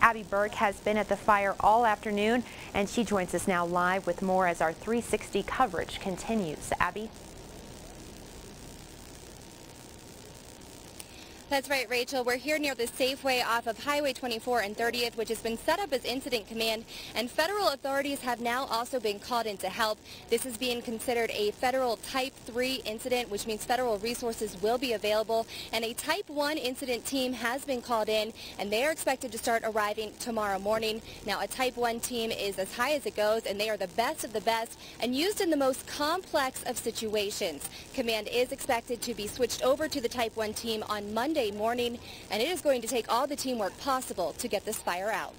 Abby Burke has been at the fire all afternoon, and she joins us now live with more as our 360 coverage continues. Abby? That's right, Rachel. We're here near the Safeway off of Highway 24 and 30th, which has been set up as incident command, and federal authorities have now also been called in to help. This is being considered a federal Type 3 incident, which means federal resources will be available, and a Type 1 incident team has been called in, and they are expected to start arriving tomorrow morning. Now, a Type 1 team is as high as it goes, and they are the best of the best and used in the most complex of situations. Command is expected to be switched over to the Type 1 team on Monday morning, and it is going to take all the teamwork possible to get this fire out.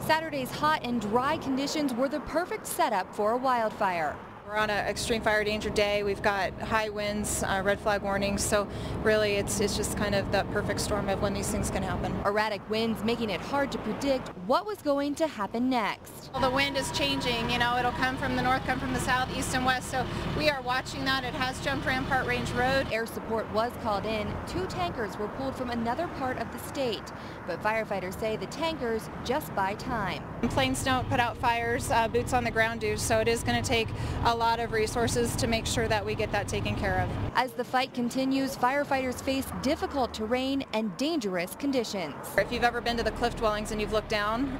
Saturday's hot and dry conditions were the perfect setup for a wildfire. We're on an extreme fire danger day. We've got high winds, red flag warnings, so really it's just kind of the perfect storm of when these things can happen. Erratic winds making it hard to predict what was going to happen next. Well, the wind is changing, it'll come from the north, come from the south, east and west, so we are watching that. It has jumped Rampart Range Road. Air support was called in. 2 tankers were pulled from another part of the state, but firefighters say the tankers just buy time. Planes don't put out fires, boots on the ground do, so it is going to take a lot of resources to make sure that we get that taken care of. As the fight continues, firefighters face difficult terrain and dangerous conditions. If you've ever been to the cliff dwellings and you've looked down,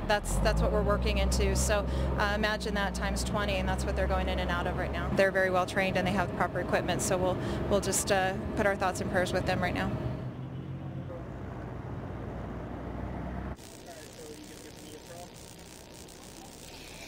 that's what we're working into. So imagine that times 20, and that's what they're going in and out of right now. They're very well trained and they have the proper equipment, so we'll just put our thoughts and prayers with them right now.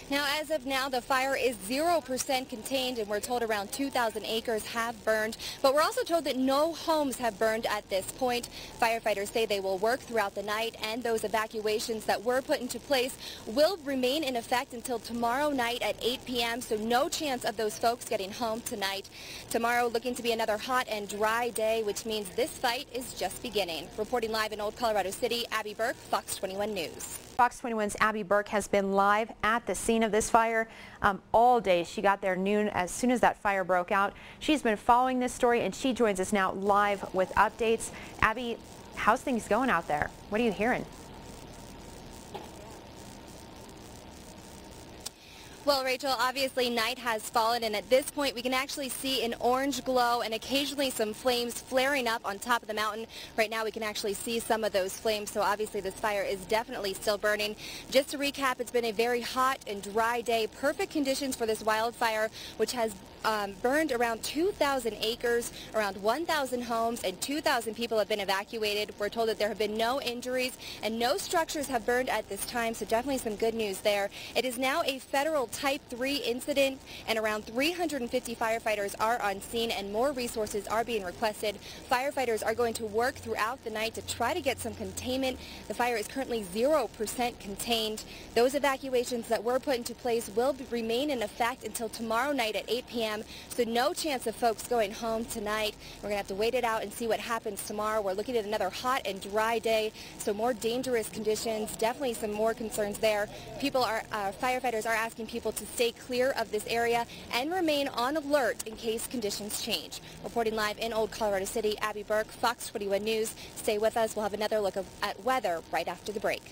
Now, as of now, the fire is 0% contained, and we're told around 2,000 acres have burned. But we're also told that no homes have burned at this point. Firefighters say they will work throughout the night, and those evacuations that were put into place will remain in effect until tomorrow night at 8 p.m., so no chance of those folks getting home tonight. Tomorrow looking to be another hot and dry day, which means this fight is just beginning. Reporting live in Old Colorado City, Abby Burke, Fox 21 News. Fox 21's Abby Burke has been live at the scene of this fire all day. She got there noon as soon as that fire broke out. She's been following this story, and she joins us now live with updates. Abby, how's things going out there? What are you hearing? Well, Rachel, obviously night has fallen, and at this point we can actually see an orange glow and occasionally some flames flaring up on top of the mountain. Right now we can actually see some of those flames, so obviously this fire is definitely still burning. Just to recap, it's been a very hot and dry day. Perfect conditions for this wildfire, which has burned around 2,000 acres, around 1,000 homes, and 2,000 people have been evacuated. We're told that there have been no injuries and no structures have burned at this time, so definitely some good news there. It is now a federal Type 3 incident, and around 350 firefighters are on scene, and more resources are being requested. Firefighters are going to work throughout the night to try to get some containment. The fire is currently 0% contained. Those evacuations that were put into place will remain in effect until tomorrow night at 8 p.m., so no chance of folks going home tonight. We're going to have to wait it out and see what happens tomorrow. We're looking at another hot and dry day, so more dangerous conditions, definitely some more concerns there. Firefighters are asking people to stay clear of this area and remain on alert in case conditions change. Reporting live in Old Colorado City, Abby Burke, Fox 21 News. Stay with us. We'll have another look at weather right after the break.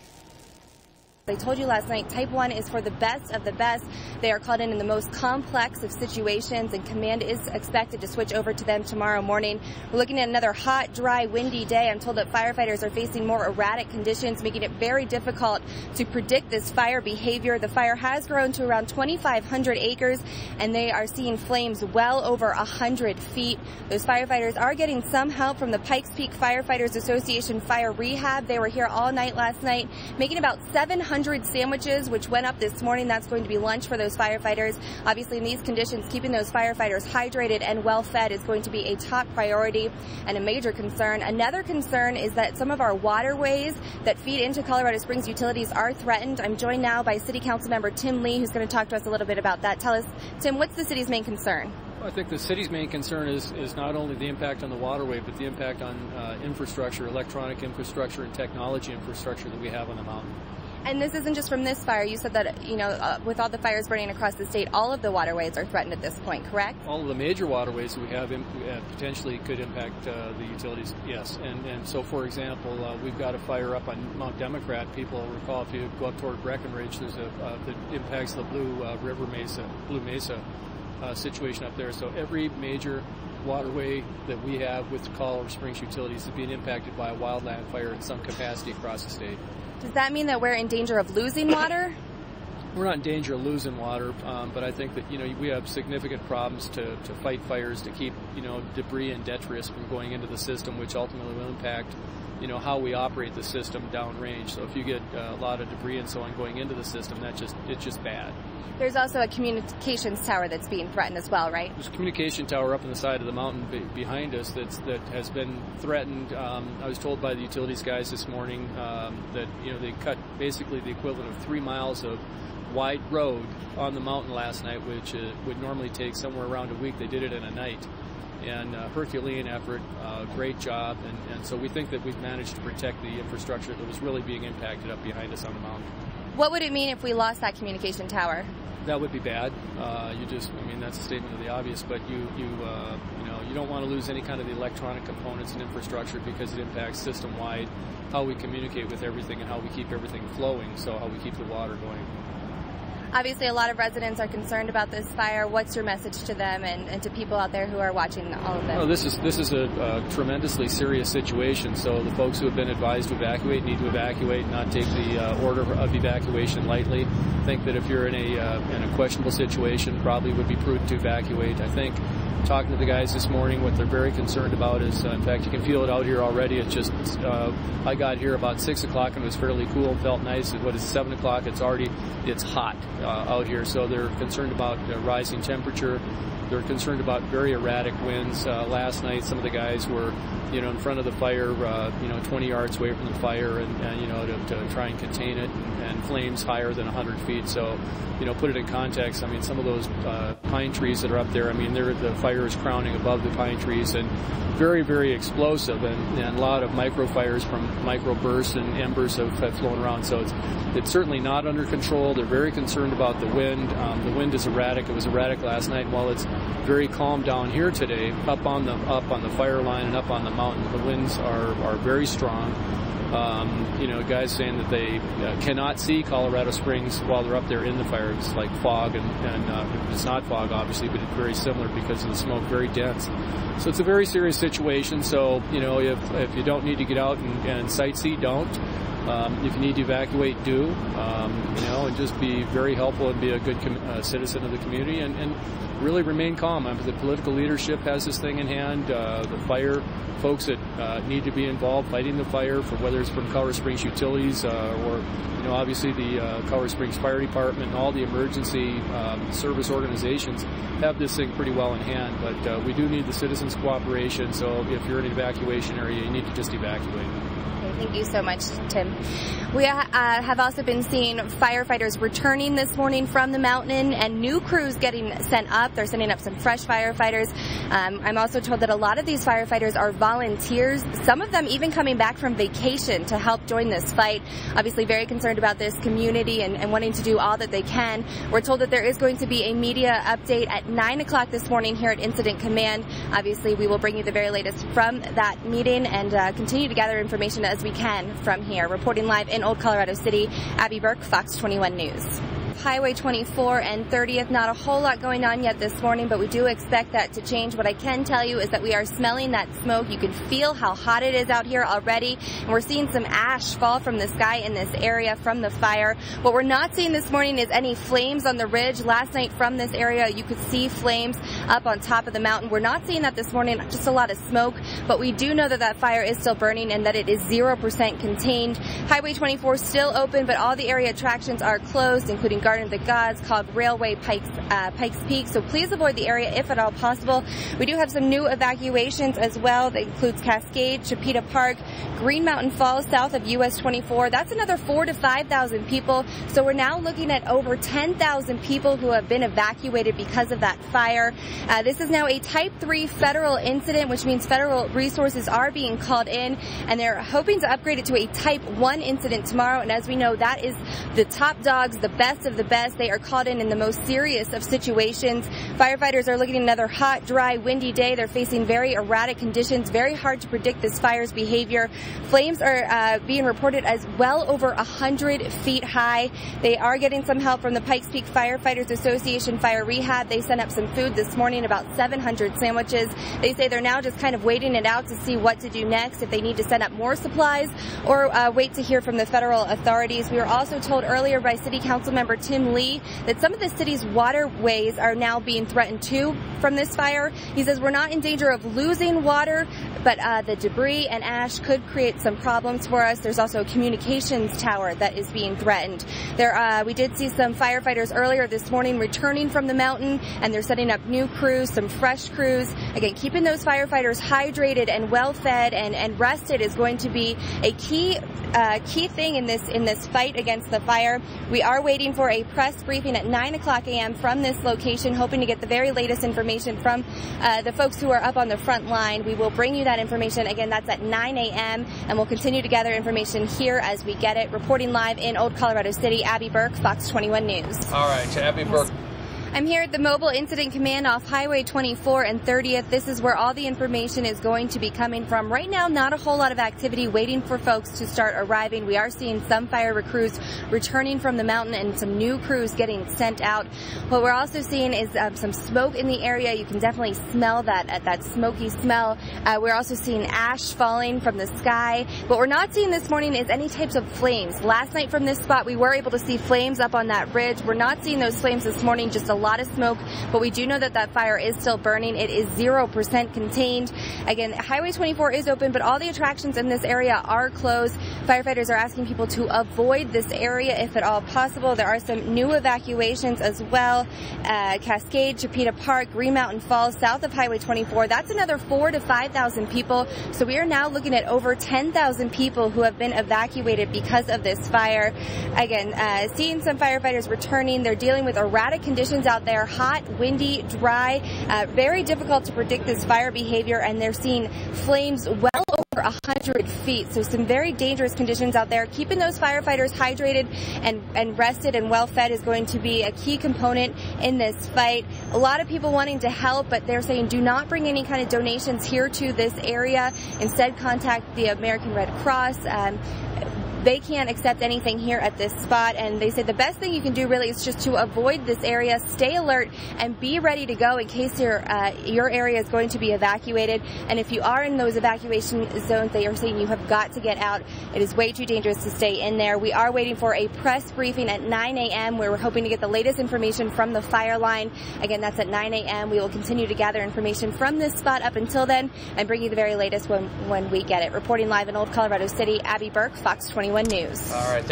I told you last night, Type 1 is for the best of the best. They are called in the most complex of situations, and command is expected to switch over to them tomorrow morning. We're looking at another hot, dry, windy day. I'm told that firefighters are facing more erratic conditions, making it very difficult to predict this fire behavior. The fire has grown to around 2,500 acres, and they are seeing flames well over 100 feet. Those firefighters are getting some help from the Pikes Peak Firefighters Association Fire Rehab. They were here all night last night, making about 700 sandwiches, which went up this morning. That's going to be lunch for those firefighters. Obviously, in these conditions, keeping those firefighters hydrated and well fed is going to be a top priority and a major concern. Another concern is that some of our waterways that feed into Colorado Springs utilities are threatened. I'm joined now by City Council member Tim Lee, who's going to talk to us a little bit about that. Tell us, Tim, what's the city's main concern? I think the city's main concern is not only the impact on the waterway, but the impact on infrastructure, electronic infrastructure, and technology infrastructure that we have on the mountain. And this isn't just from this fire. You said that, you know, with all the fires burning across the state, all of the waterways are threatened at this point, correct? All of the major waterways that we have potentially could impact the utilities, yes. And so, for example, we've got a fire up on Mount Democrat. People recall if you go up toward Breckenridge, there's that impacts the Blue Mesa situation up there. So every major waterway that we have with Colorado Springs utilities is being impacted by a wildland fire in some capacity across the state. Does that mean that we're in danger of losing water? We're not in danger of losing water, but I think that, you know, we have significant problems to fight fires, to keep, you know, debris and detritus from going into the system, which ultimately will impact, you know, how we operate the system downrange. So if you get a lot of debris and so on going into the system, it's just bad. There's also a communications tower that's being threatened as well, right? There's a communication tower up on the side of the mountain behind us that has been threatened. I was told by the utilities guys this morning that, you know, they cut basically the equivalent of 3 miles of wide road on the mountain last night, which would normally take somewhere around a week. They did it in a night. And Herculean effort, great job, and so we think that we've managed to protect the infrastructure that was really being impacted up behind us on the mountain. What would it mean if we lost that communication tower? That would be bad. I mean, that's a statement of the obvious, but you don't want to lose any kind of the electronic components and infrastructure because it impacts system-wide how we communicate with everything and how we keep everything flowing, so how we keep the water going. Obviously, a lot of residents are concerned about this fire. What's your message to them and to people out there who are watching all of this? Well, this is a tremendously serious situation. So the folks who have been advised to evacuate need to evacuate, not take the order of evacuation lightly. I think that if you're in a questionable situation, probably would be prudent to evacuate. I think talking to the guys this morning, what they're very concerned about is, in fact, you can feel it out here already. It's just, I got here about 6 o'clock and it was fairly cool and felt nice. What is 7 o'clock? It's hot out here. So they're concerned about rising temperature. They're concerned about very erratic winds. Last night, some of the guys were, you know, in front of the fire, 20 yards away from the fire, and you know, to try and contain it, and flames higher than 100 feet. So, you know, put it in context. I mean, some of those pine trees that are up there, I mean, the fire is crowning above the pine trees, and very, very explosive, and a lot of micro fires from micro bursts and embers have flown around. So it's certainly not under control. They're very concerned about the wind. The wind is erratic. It was erratic last night. While it's very calm down here today, up on the fire line and up on the mountain, the winds are very strong. You know, guys saying that they cannot see Colorado Springs while they're up there in the fire. It's like fog, and it's not fog, obviously, but it's very similar because of the smoke, very dense. So it's a very serious situation. So, you know, if you don't need to get out and sightsee, don't. If you need to evacuate, do. You know, and just be very helpful and be a good citizen of the community, and really remain calm. The political leadership has this thing in hand. The fire folks that need to be involved fighting the fire, for whether it's from Colorado Springs Utilities or, you know, obviously the Colorado Springs Fire Department and all the emergency service organizations have this thing pretty well in hand. But we do need the citizens' cooperation. So if you're in an evacuation area, you need to just evacuate. Thank you so much, Tim. We have also been seeing firefighters returning this morning from the mountain and new crews getting sent up. They're sending up some fresh firefighters. I'm also told that a lot of these firefighters are volunteers, some of them even coming back from vacation to help join this fight. Obviously very concerned about this community and wanting to do all that they can. We're told that there is going to be a media update at 9 o'clock this morning here at Incident Command. Obviously we will bring you the very latest from that meeting and continue to gather information as we can from here. Reporting live in Old Colorado City, Abby Burke, Fox 21 News. Highway 24 and 30th, not a whole lot going on yet this morning, but we do expect that to change. What I can tell you is that we are smelling that smoke. You can feel how hot it is out here already, and we're seeing some ash fall from the sky in this area from the fire. What we're not seeing this morning is any flames on the ridge. Last night from this area, you could see flames up on top of the mountain. We're not seeing that this morning, just a lot of smoke, but we do know that that fire is still burning and that it is 0% contained. Highway 24 still open, but all the area attractions are closed, including Garden of the Gods, called Railway Pikes Peak. So please avoid the area if at all possible. We do have some new evacuations as well. That includes Cascade, Chipeta Park, Green Mountain Falls, south of US 24. That's another 4,000 to 5,000 people. So we're now looking at over 10,000 people who have been evacuated because of that fire. This is now a Type 3 federal incident, which means federal resources are being called in, and they're hoping to upgrade it to a Type 1 incident tomorrow. And as we know, that is the top dogs, the best of the best. They are called in the most serious of situations. Firefighters are looking at another hot, dry, windy day. They're facing very erratic conditions. Very hard to predict this fire's behavior. Flames are being reported as well over 100 feet high. They are getting some help from the Pikes Peak Firefighters Association Fire Rehab. They sent up some food this morning, about 700 sandwiches. They say they're now just kind of waiting it out to see what to do next, if they need to send up more supplies or wait to hear from the federal authorities. We were also told earlier by City Council member Tim Lee that some of the city's waterways are now being threatened too from this fire. He says we're not in danger of losing water, but the debris and ash could create some problems for us. There's also a communications tower that is being threatened. We did see some firefighters earlier this morning returning from the mountain, and they're setting up new crews, some fresh crews. Again, keeping those firefighters hydrated and well fed and rested is going to be a key thing in this fight against the fire. We are waiting for a press briefing at 9 o'clock a.m. from this location, hoping to get the very latest information from the folks who are up on the front line. We will bring you that information. Again, that's at 9 a.m. and we'll continue to gather information here as we get it. Reporting live in Old Colorado City, Abby Burke, Fox 21 News. All right, Abby Burke. I'm here at the Mobile Incident Command off Highway 24 and 30th. This is where all the information is going to be coming from. Right now, not a whole lot of activity waiting for folks to start arriving. We are seeing some fire crews returning from the mountain and some new crews getting sent out. What we're also seeing is some smoke in the area. You can definitely smell that smoky smell. We're also seeing ash falling from the sky. What we're not seeing this morning is any types of flames. Last night from this spot, we were able to see flames up on that ridge. We're not seeing those flames this morning, just a lot of smoke, but we do know that fire is still burning. It is 0% contained. Again, Highway 24 is open, but all the attractions in this area are closed. Firefighters are asking people to avoid this area if at all possible. There are some new evacuations as well. Cascade, Chipeta Park, Green Mountain Falls, south of Highway 24. That's another 4,000 to 5,000 people. So we are now looking at over 10,000 people who have been evacuated because of this fire. Again, seeing some firefighters returning. They're dealing with erratic conditions out there, hot, windy, dry, very difficult to predict this fire behavior, and they're seeing flames well over 100 feet. So some very dangerous conditions out there. Keeping those firefighters hydrated and rested and well fed is going to be a key component in this fight. A lot of people wanting to help, but they're saying do not bring any kind of donations here to this area. Instead, contact the American Red Cross. They can't accept anything here at this spot, and they say the best thing you can do really is just to avoid this area, stay alert, and be ready to go in case your area is going to be evacuated. And if you are in those evacuation zones, they are saying you have got to get out. It is way too dangerous to stay in there. We are waiting for a press briefing at 9 a.m. where we're hoping to get the latest information from the fire line. Again, that's at 9 a.m. We will continue to gather information from this spot up until then and bring you the very latest when we get it. Reporting live in Old Colorado City, Abby Burke, Fox 21 News. All right.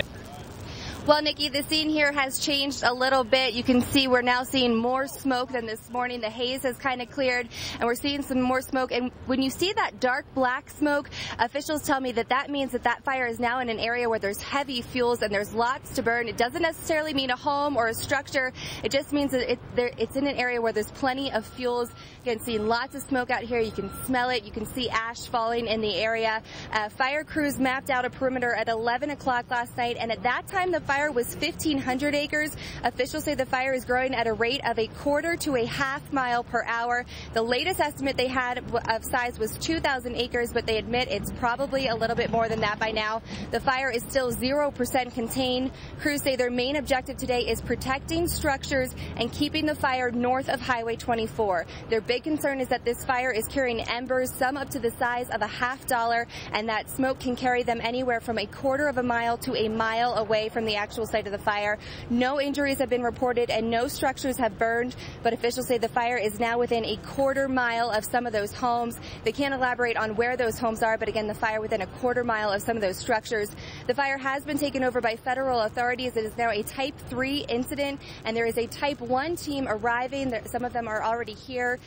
Well, Nikki, the scene here has changed a little bit. You can see we're now seeing more smoke than this morning. The haze has kind of cleared, and we're seeing some more smoke. And when you see that dark black smoke, officials tell me that means that fire is now in an area where there's heavy fuels and there's lots to burn. It doesn't necessarily mean a home or a structure. It just means that it's in an area where there's plenty of fuels. You can see lots of smoke out here. You can smell it. You can see ash falling in the area. Fire crews mapped out a perimeter at 11 o'clock last night, and at that time the fire was 1,500 acres. Officials say the fire is growing at a rate of 1/4 to 1/2 mile per hour. The latest estimate they had of size was 2,000 acres, but they admit it's probably a little bit more than that by now. The fire is still 0% contained. Crews say their main objective today is protecting structures and keeping the fire north of Highway 24. Their big concern is that this fire is carrying embers, some up to the size of a $50, and that smoke can carry them anywhere from a quarter of a mile to a mile away from the actual site of the fire. No injuries have been reported and no structures have burned, but officials say the fire is now within a quarter mile of some of those homes. They can't elaborate on where those homes are, but again, the fire within a quarter mile of some of those structures. The fire has been taken over by federal authorities. It is now a Type 3 incident, and there is a Type 1 team arriving. Some of them are already here.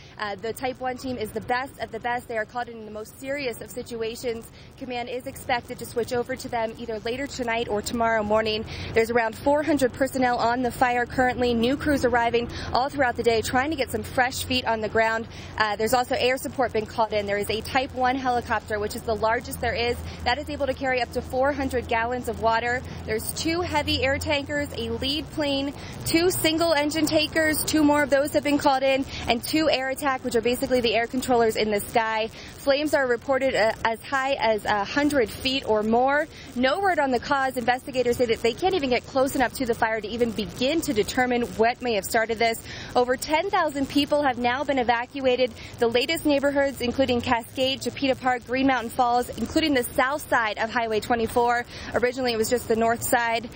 The Type 1 team is the best of the best. They are called in the most serious of situations. Command is expected to switch over to them either later tonight or tomorrow morning. There's around 400 personnel on the fire currently. New crews arriving all throughout the day, trying to get some fresh feet on the ground. There's also air support been called in. There is a Type 1 helicopter, which is the largest there is. That is able to carry up to 400 gallons of water. There's 2 heavy air tankers, a lead plane, 2 single engine tankers, 2 more of those have been called in, and 2 air attack, which are basically the air controllers in the sky. Flames are reported as high as 100 feet or more. No word on the cause. Investigators say that they can't even get close enough to the fire to even begin to determine what may have started this. Over 10,000 people have now been evacuated. The latest neighborhoods, including Cascade, Chapita Park, Green Mountain Falls, including the south side of Highway 24. Originally, it was just the north side.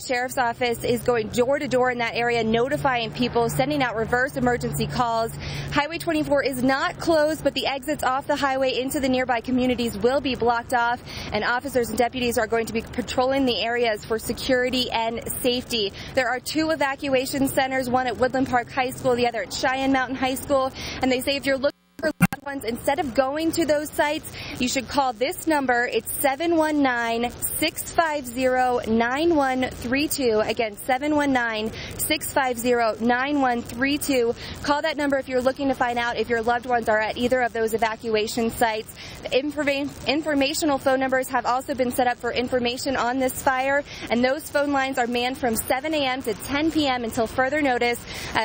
Sheriff's office is going door to door in that area, notifying people, sending out reverse emergency calls. Highway 24 is not closed, but the exits off the highway into the nearby communities will be blocked off, and officers and deputies are going to be patrolling the areas for security and safety. There are 2 evacuation centers, one at Woodland Park High School, the other at Cheyenne Mountain High School, and they say if you're looking for loved ones, instead of going to those sites, you should call this number. It's 719-650-9132. Again, 719-650-9132. Call that number if you're looking to find out if your loved ones are at either of those evacuation sites. The informational phone numbers have also been set up for information on this fire, and those phone lines are manned from 7 a.m. to 10 p.m. until further notice.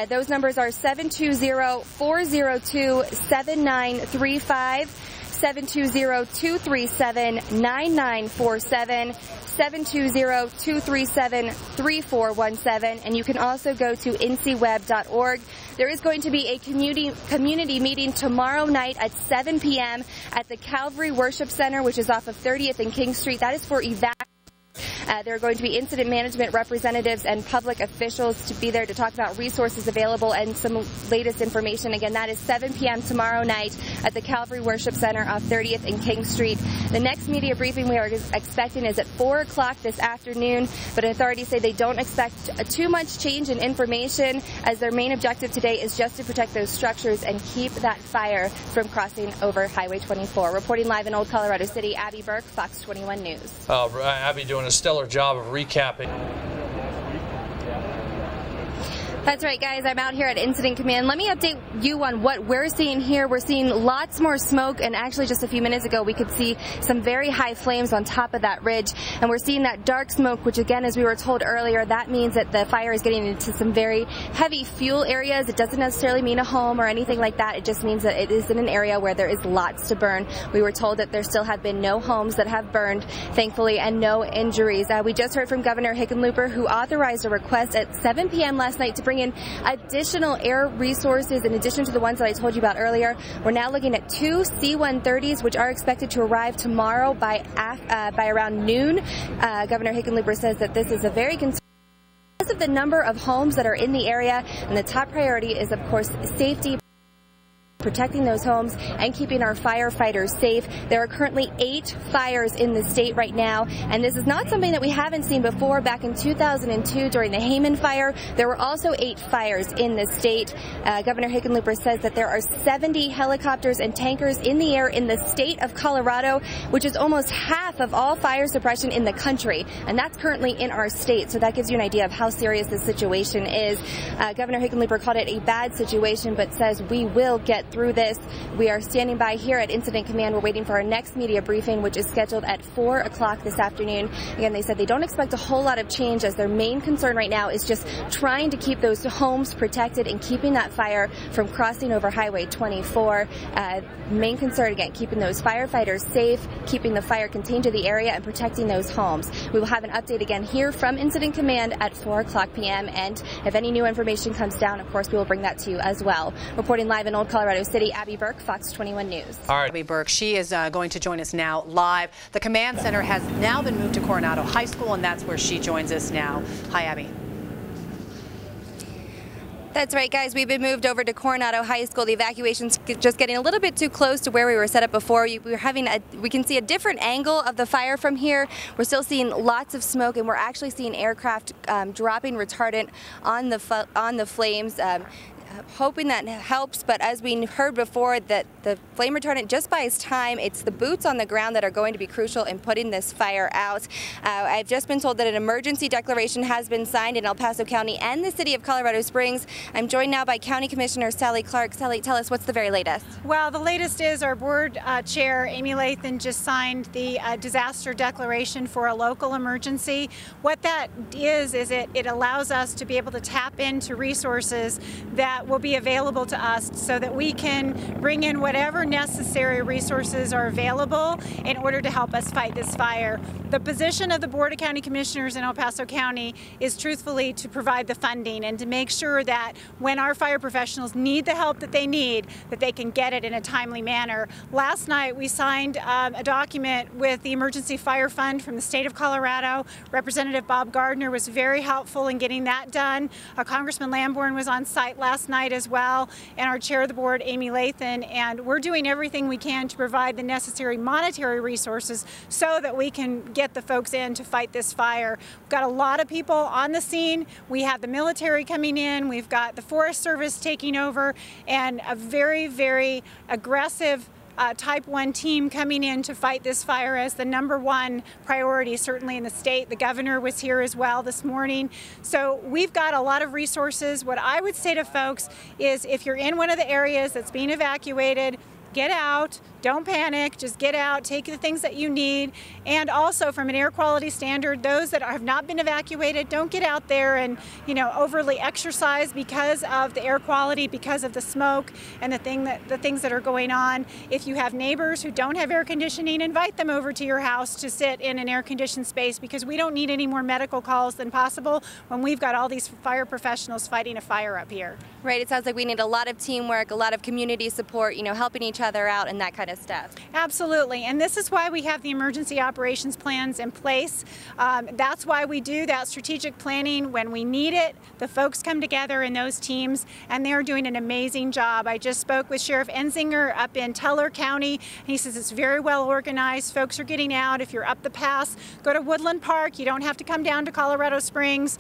Those numbers are 720-402-7935, 720-237-9947, 720-237-3417, and you can also go to ncweb.org. There is going to be a community meeting tomorrow night at 7 p.m. at the Calvary Worship Center, which is off of 30th and King Street. That is for evacuation. There are going to be incident management representatives and public officials to be there to talk about resources available and some latest information. Again, that is 7 p.m. tomorrow night at the Calvary Worship Center off 30th and King Street. The next media briefing we are expecting is at 4 o'clock this afternoon, but authorities say they don't expect too much change in information, as their main objective today is just to protect those structures and keep that fire from crossing over Highway 24. Reporting live in Old Colorado City, Abby Burke, Fox 21 News. Abby doing a stellar job of recapping. That's right, guys. I'm out here at Incident Command. Let me update you on what we're seeing here. We're seeing lots more smoke, and actually just a few minutes ago we could see some very high flames on top of that ridge, and we're seeing that dark smoke, which again, as we were told earlier, that means that the fire is getting into some very heavy fuel areas. It doesn't necessarily mean a home or anything like that. It just means that it is in an area where there is lots to burn. We were told that there still have been no homes that have burned, thankfully, and no injuries. We just heard from Governor Hickenlooper, who authorized a request at 7 p.m. last night to bring in additional air resources in addition to the ones that I told you about earlier. We're now looking at 2 C-130s, which are expected to arrive tomorrow by around noon. Governor Hickenlooper says that this is a very concerned because of the number of homes that are in the area, and the top priority is, of course, safety, protecting those homes and keeping our firefighters safe. There are currently 8 fires in the state right now, and this is not something that we haven't seen before. Back in 2002 during the Hayman fire, there were also 8 fires in the state. Governor Hickenlooper says that there are 70 helicopters and tankers in the air in the state of Colorado, which is almost half of all fire suppression in the country, and that's currently in our state. So that gives you an idea of how serious the situation is. Governor Hickenlooper called it a bad situation, but says we will get through this. We are standing by here at Incident Command. We're waiting for our next media briefing, which is scheduled at 4 o'clock this afternoon. Again, they said they don't expect a whole lot of change, as their main concern right now is just trying to keep those homes protected and keeping that fire from crossing over Highway 24. Main concern, again, keeping those firefighters safe, keeping the fire contained to into the area and protecting those homes. We will have an update again here from Incident Command at 4 o'clock p.m. And if any new information comes down, of course, we will bring that to you as well. Reporting live in Old Colorado City, Abby Burke, Fox 21 News. All right, Abby Burke, she is going to join us now live. The command center has now been moved to Coronado High School, and that's where she joins us now. Hi, Abby. That's right, guys. We've been moved over to Coronado High School. The evacuation's just getting a little bit too close to where we were set up before. We can see a different angle of the fire from here. We're still seeing lots of smoke, and we're actually seeing aircraft dropping retardant on the flames. Hoping that helps, but as we heard before, that the flame retardant just buys time. It's the boots on the ground that are going to be crucial in putting this fire out. I've just been told that an emergency declaration has been signed in El Paso County and the city of Colorado Springs. I'm joined now by County Commissioner Sally Clark. Sally, tell us, what's the very latest? Well, the latest is our board chair, Amy Lathan, just signed the disaster declaration for a local emergency. What that is it allows us to be able to tap into resources that will be available to us so that we can bring in whatever necessary resources are available in order to help us fight this fire. The position of the Board of County Commissioners in El Paso County is truthfully to provide the funding and to make sure that when our fire professionals need the help that they need, that they can get it in a timely manner. Last night we signed a document with the Emergency Fire Fund from the state of Colorado. Representative Bob Gardner was very helpful in getting that done. Congressman Lamborn was on site last night as well, and our chair of the board, Amy Lathan, and we're doing everything we can to provide the necessary monetary resources so that we can get the folks in to fight this fire. We've got a lot of people on the scene. We have the military coming in, we've got the Forest Service taking over, and a very, very aggressive Type 1 team coming in to fight this fire as the #1 priority, certainly in the state. The governor was here as well this morning. So we've got a lot of resources. What I would say to folks is if you're in one of the areas that's being evacuated, get out, don't panic, just get out, take the things that you need. And also from an air quality standard, those that have not been evacuated, don't get out there and, overly exercise because of the air quality, because of the smoke and the things that are going on. If you have neighbors who don't have air conditioning, invite them over to your house to sit in an air conditioned space, because we don't need any more medical calls than possible when we've got all these fire professionals fighting a fire up here. Right, it sounds like we need a lot of teamwork, a lot of community support, helping each other out and that kind of stuff. Absolutely, and this is why we have the emergency operations plans in place. That's why we do that strategic planning when we need it. The folks come together in those teams, and they're doing an amazing job. I just spoke with Sheriff Enzinger up in Teller County, and he says it's very well organized. Folks are getting out. If you're up the pass, go to Woodland Park. You don't have to come down to Colorado Springs.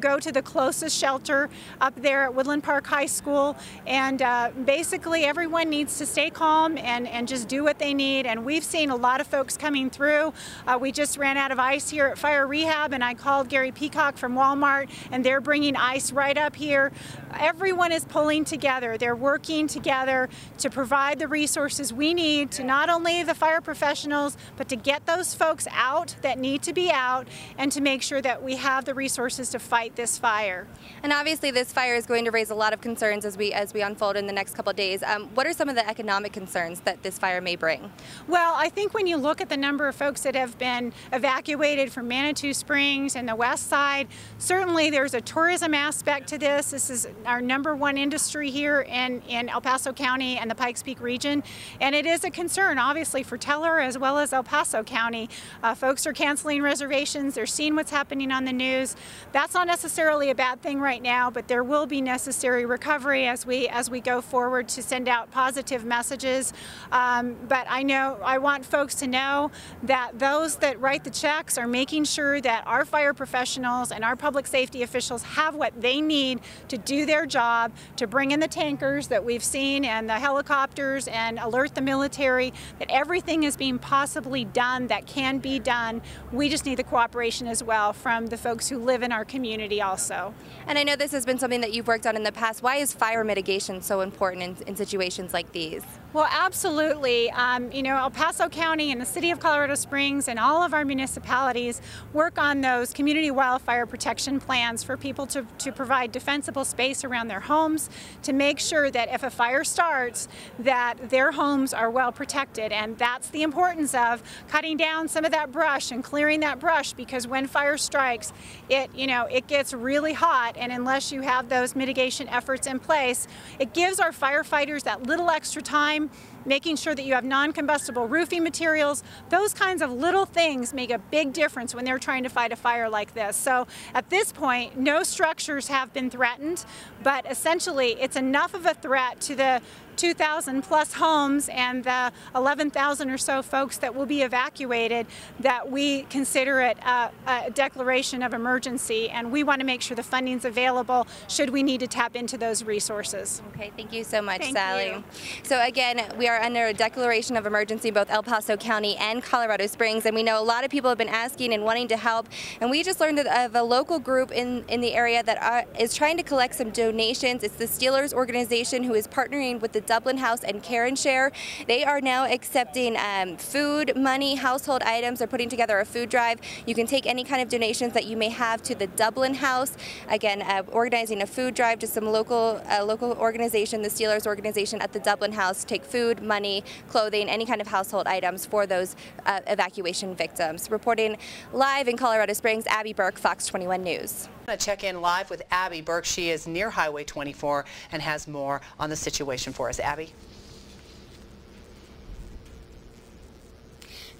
Go to the closest shelter up there at Woodland Park High School, and basically everyone needs to stay calm and just do what they need. And we've seen a lot of folks coming through. We just ran out of ice here at Fire Rehab, and I called Gary Peacock from Walmart, and they're bringing ice right up here. Everyone is pulling together. They're working together to provide the resources we need to not only the fire professionals, but to get those folks out that need to be out, and to make sure that we have the resources to fight this fire. And obviously this fire is going to raise a lot of concerns as we unfold in the next couple of days. What are some of the economic concerns that this fire may bring? Well, I think when you look at the number of folks that have been evacuated from Manitou Springs and the west side, certainly there's a tourism aspect to this. This is our #1 industry here in El Paso County and the Pikes Peak region, and it is a concern obviously for Teller as well as El Paso County. Folks are canceling reservations. They're seeing what's happening on the news. That's not necessarily a bad thing right now, but there will be necessary recovery as we go forward to send out positive messages. But I want folks to know that those that write the checks are making sure that our fire professionals and our public safety officials have what they need to do their job, to bring in the tankers that we've seen and the helicopters, and alert the military that everything is being possibly done that can be done. We just need the cooperation as well from the folks who live in our community also. And I know this has been something that you've worked on in the past. Why is fire mitigation so important in situations like these? Well, absolutely. You know, El Paso County and the City of Colorado Springs and all of our municipalities work on those community wildfire protection plans for people to provide defensible space around their homes, to make sure that if a fire starts, that their homes are well protected. And that's the importance of cutting down some of that brush and clearing that brush, because when fire strikes, it gets really hot, and unless you have those mitigation efforts in place, it gives our firefighters that little extra time, making sure that you have non-combustible roofing materials. Those kinds of little things make a big difference when they're trying to fight a fire like this. So at this point, no structures have been threatened, but essentially it's enough of a threat to the 2,000 plus homes and the 11,000 or so folks that will be evacuated that we consider it a declaration of emergency, and we want to make sure the funding's available should we need to tap into those resources. Okay, thank you so much, Thank Sally. you. So again, we are under a declaration of emergency in both El Paso County and Colorado Springs, and we know a lot of people have been asking and wanting to help, and we just learned of a local group in the area that is trying to collect some donations. It's the Steelers organization who is partnering with the Dublin House and Care and Share. They are now accepting food, money, household items. They're putting together a food drive. You can take any kind of donations that you may have to the Dublin House. Again, organizing a food drive to some local organization, the Steelers organization at the Dublin House. Take food, money, clothing, any kind of household items for those evacuation victims. Reporting live in Colorado Springs, Abby Burke, Fox 21 News. I'm going to check in live with Abby Burke. She is near Highway 24 and has more on the situation for us. Abby?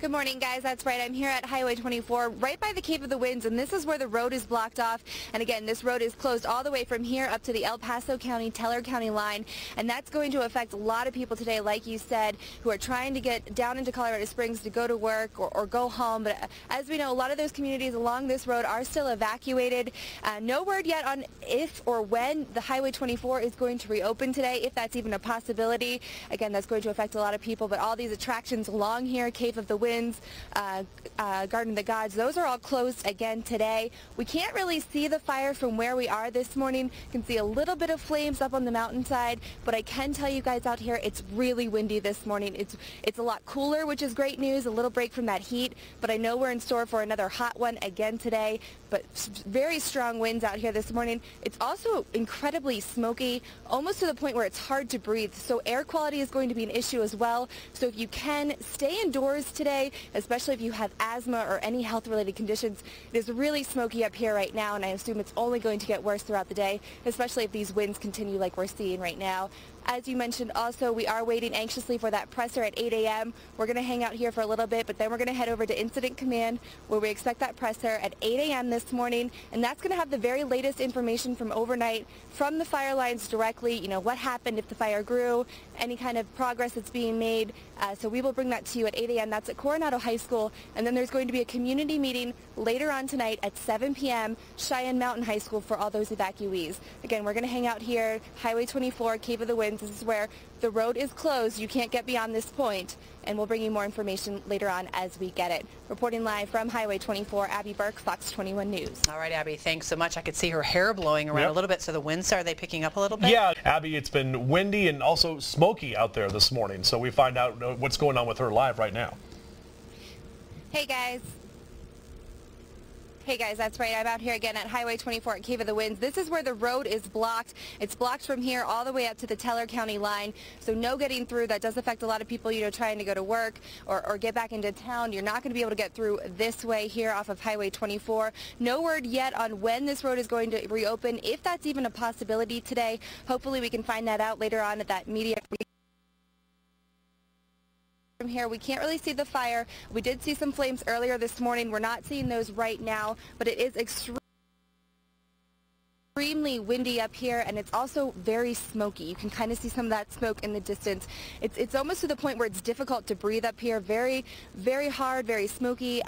Good morning, guys. That's right. I'm here at Highway 24, right by the Cave of the Winds, and this is where the road is blocked off. And again, this road is closed all the way from here up to the El Paso County, Teller County line, and that's going to affect a lot of people today, like you said, who are trying to get down into Colorado Springs to go to work or go home. But as we know, a lot of those communities along this road are still evacuated. No word yet on if or when the Highway 24 is going to reopen today, if that's even a possibility. Again, that's going to affect a lot of people, but all these attractions along here, Cave of the Winds, Garden of the Gods, those are all closed again today. We can't really see the fire from where we are this morning. You can see a little bit of flames up on the mountainside, but I can tell you guys out here, it's really windy this morning. It's a lot cooler, which is great news, a little break from that heat, but I know we're in store for another hot one again today, but very strong winds out here this morning. It's also incredibly smoky, almost to the point where it's hard to breathe, so air quality is going to be an issue as well. So if you can, stay indoors today, especially if you have asthma or any health-related conditions. It is really smoky up here right now, and I assume it's only going to get worse throughout the day, especially if these winds continue like we're seeing right now. As you mentioned also, we are waiting anxiously for that presser at 8 a.m. We're going to hang out here for a little bit, but then we're going to head over to Incident Command, where we expect that presser at 8 a.m. this morning, and that's going to have the very latest information from overnight from the fire lines directly, you know, what happened, if the fire grew, any kind of progress that's being made. So we will bring that to you at 8 a.m. That's at Coronado High School, and then there's going to be a community meeting later on tonight at 7 p.m. Cheyenne Mountain High School for all those evacuees. Again, we're going to hang out here, Highway 24, Cave of the Winds. This is where the road is closed. You can't get beyond this point, and we'll bring you more information later on as we get it. Reporting live from Highway 24, Abby Burke, Fox 21 News. All right, Abby, thanks so much. I could see her hair blowing around a little bit, so the winds, are they picking up a little bit? Yeah, Abby, it's been windy and also smoky out there this morning, so we find out what's going on with her live right now. Hey, guys. Hey guys, that's right. I'm out here again at Highway 24 at Cave of the Winds. This is where the road is blocked. It's blocked from here all the way up to the Teller County line, so no getting through. That does affect a lot of people, you know, trying to go to work or get back into town. You're not going to be able to get through this way here off of Highway 24. No word yet on when this road is going to reopen, if that's even a possibility today. Hopefully we can find that out later on at that media. From here, we can't really see the fire. We did see some flames earlier this morning. We're not seeing those right now, but it is extremely windy up here, and it's also very smoky. You can kind of see some of that smoke in the distance. It's almost to the point where it's difficult to breathe up here. Very, very hard, very smoky.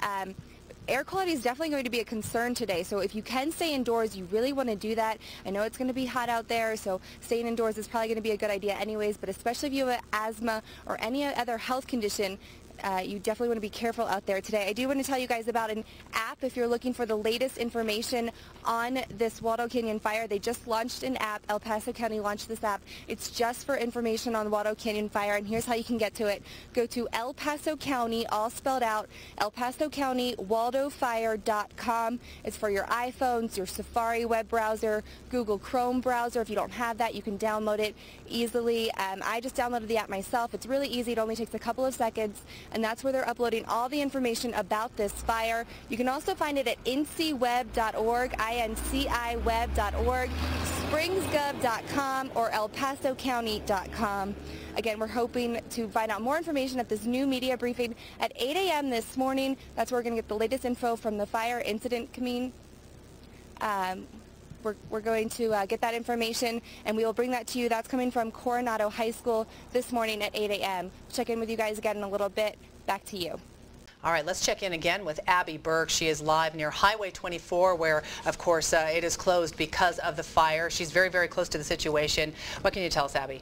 Air quality is definitely going to be a concern today, so if you can stay indoors, you really want to do that. I know it's going to be hot out there, so staying indoors is probably going to be a good idea anyways, but especially if you have asthma or any other health condition, you definitely want to be careful out there today. I do want to tell you guys about an app if you're looking for the latest information on this Waldo Canyon fire. They just launched an app. El Paso County launched this app. It's just for information on Waldo Canyon fire, and here's how you can get to it. Go to El Paso County, all spelled out, El Paso County, waldofire.com. It's for your iPhones, your Safari web browser, Google Chrome browser. If you don't have that, you can download it easily. I just downloaded the app myself. It's really easy. It only takes a couple of seconds, and that's where they're uploading all the information about this fire. You can also find it at ncweb.org, INCIweb.org, springsgov.com, or elpasocounty.com. Again, we're hoping to find out more information at this new media briefing at 8 a.m. this morning. That's where we're going to get the latest info from the fire incident committee. We're going to get that information, and we will bring that to you. That's coming from Coronado High School this morning at 8 a.m. Check in with you guys again in a little bit. Back to you. All right, let's check in again with Abby Burke. She is live near Highway 24, where, of course, it is closed because of the fire. She's very, very close to the situation. What can you tell us, Abby?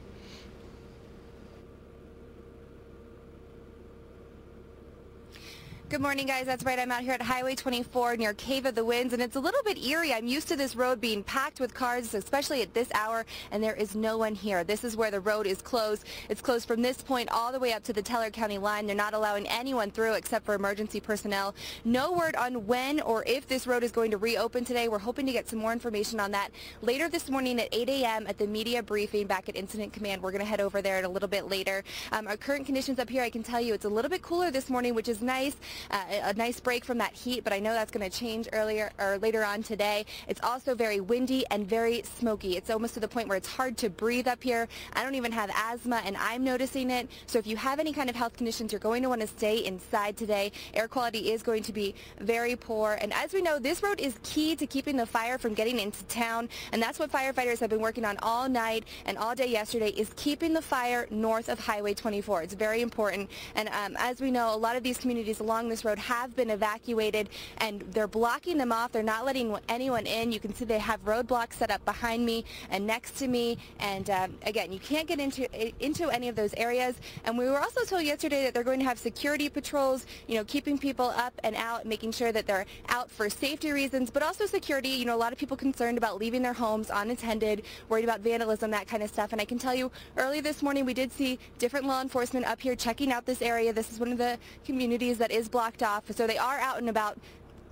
Good morning, guys. That's right. I'm out here at Highway 24 near Cave of the Winds, and it's a little bit eerie. I'm used to this road being packed with cars, especially at this hour, and there is no one here. This is where the road is closed. It's closed from this point all the way up to the Teller County line. They're not allowing anyone through except for emergency personnel. No word on when or if this road is going to reopen today. We're hoping to get some more information on that later this morning at 8 a.m. at the media briefing back at Incident Command. We're going to head over there a little bit later. Our current conditions up here, I can tell you it's a little bit cooler this morning, which is nice. A nice break from that heat, but I know that's going to change later on today. It's also very windy and very smoky. It's almost to the point where it's hard to breathe up here. I don't even have asthma, and I'm noticing it. So if you have any kind of health conditions, you're going to want to stay inside today. Air quality is going to be very poor, and as we know, this road is key to keeping the fire from getting into town, and that's what firefighters have been working on all night and all day yesterday, is keeping the fire north of Highway 24. It's very important, and as we know, a lot of these communities along this road have been evacuated, and they're blocking them off. They're not letting anyone in. You can see they have roadblocks set up behind me and next to me, and again, you can't get into any of those areas. And we were also told yesterday that they're going to have security patrols, you know, keeping people up and out, making sure that they're out for safety reasons, but also security. You know, a lot of people concerned about leaving their homes unattended, worried about vandalism, that kind of stuff. And I can tell you, early this morning we did see different law enforcement up here checking out this area. This is one of the communities that is blocked off, so they are out and about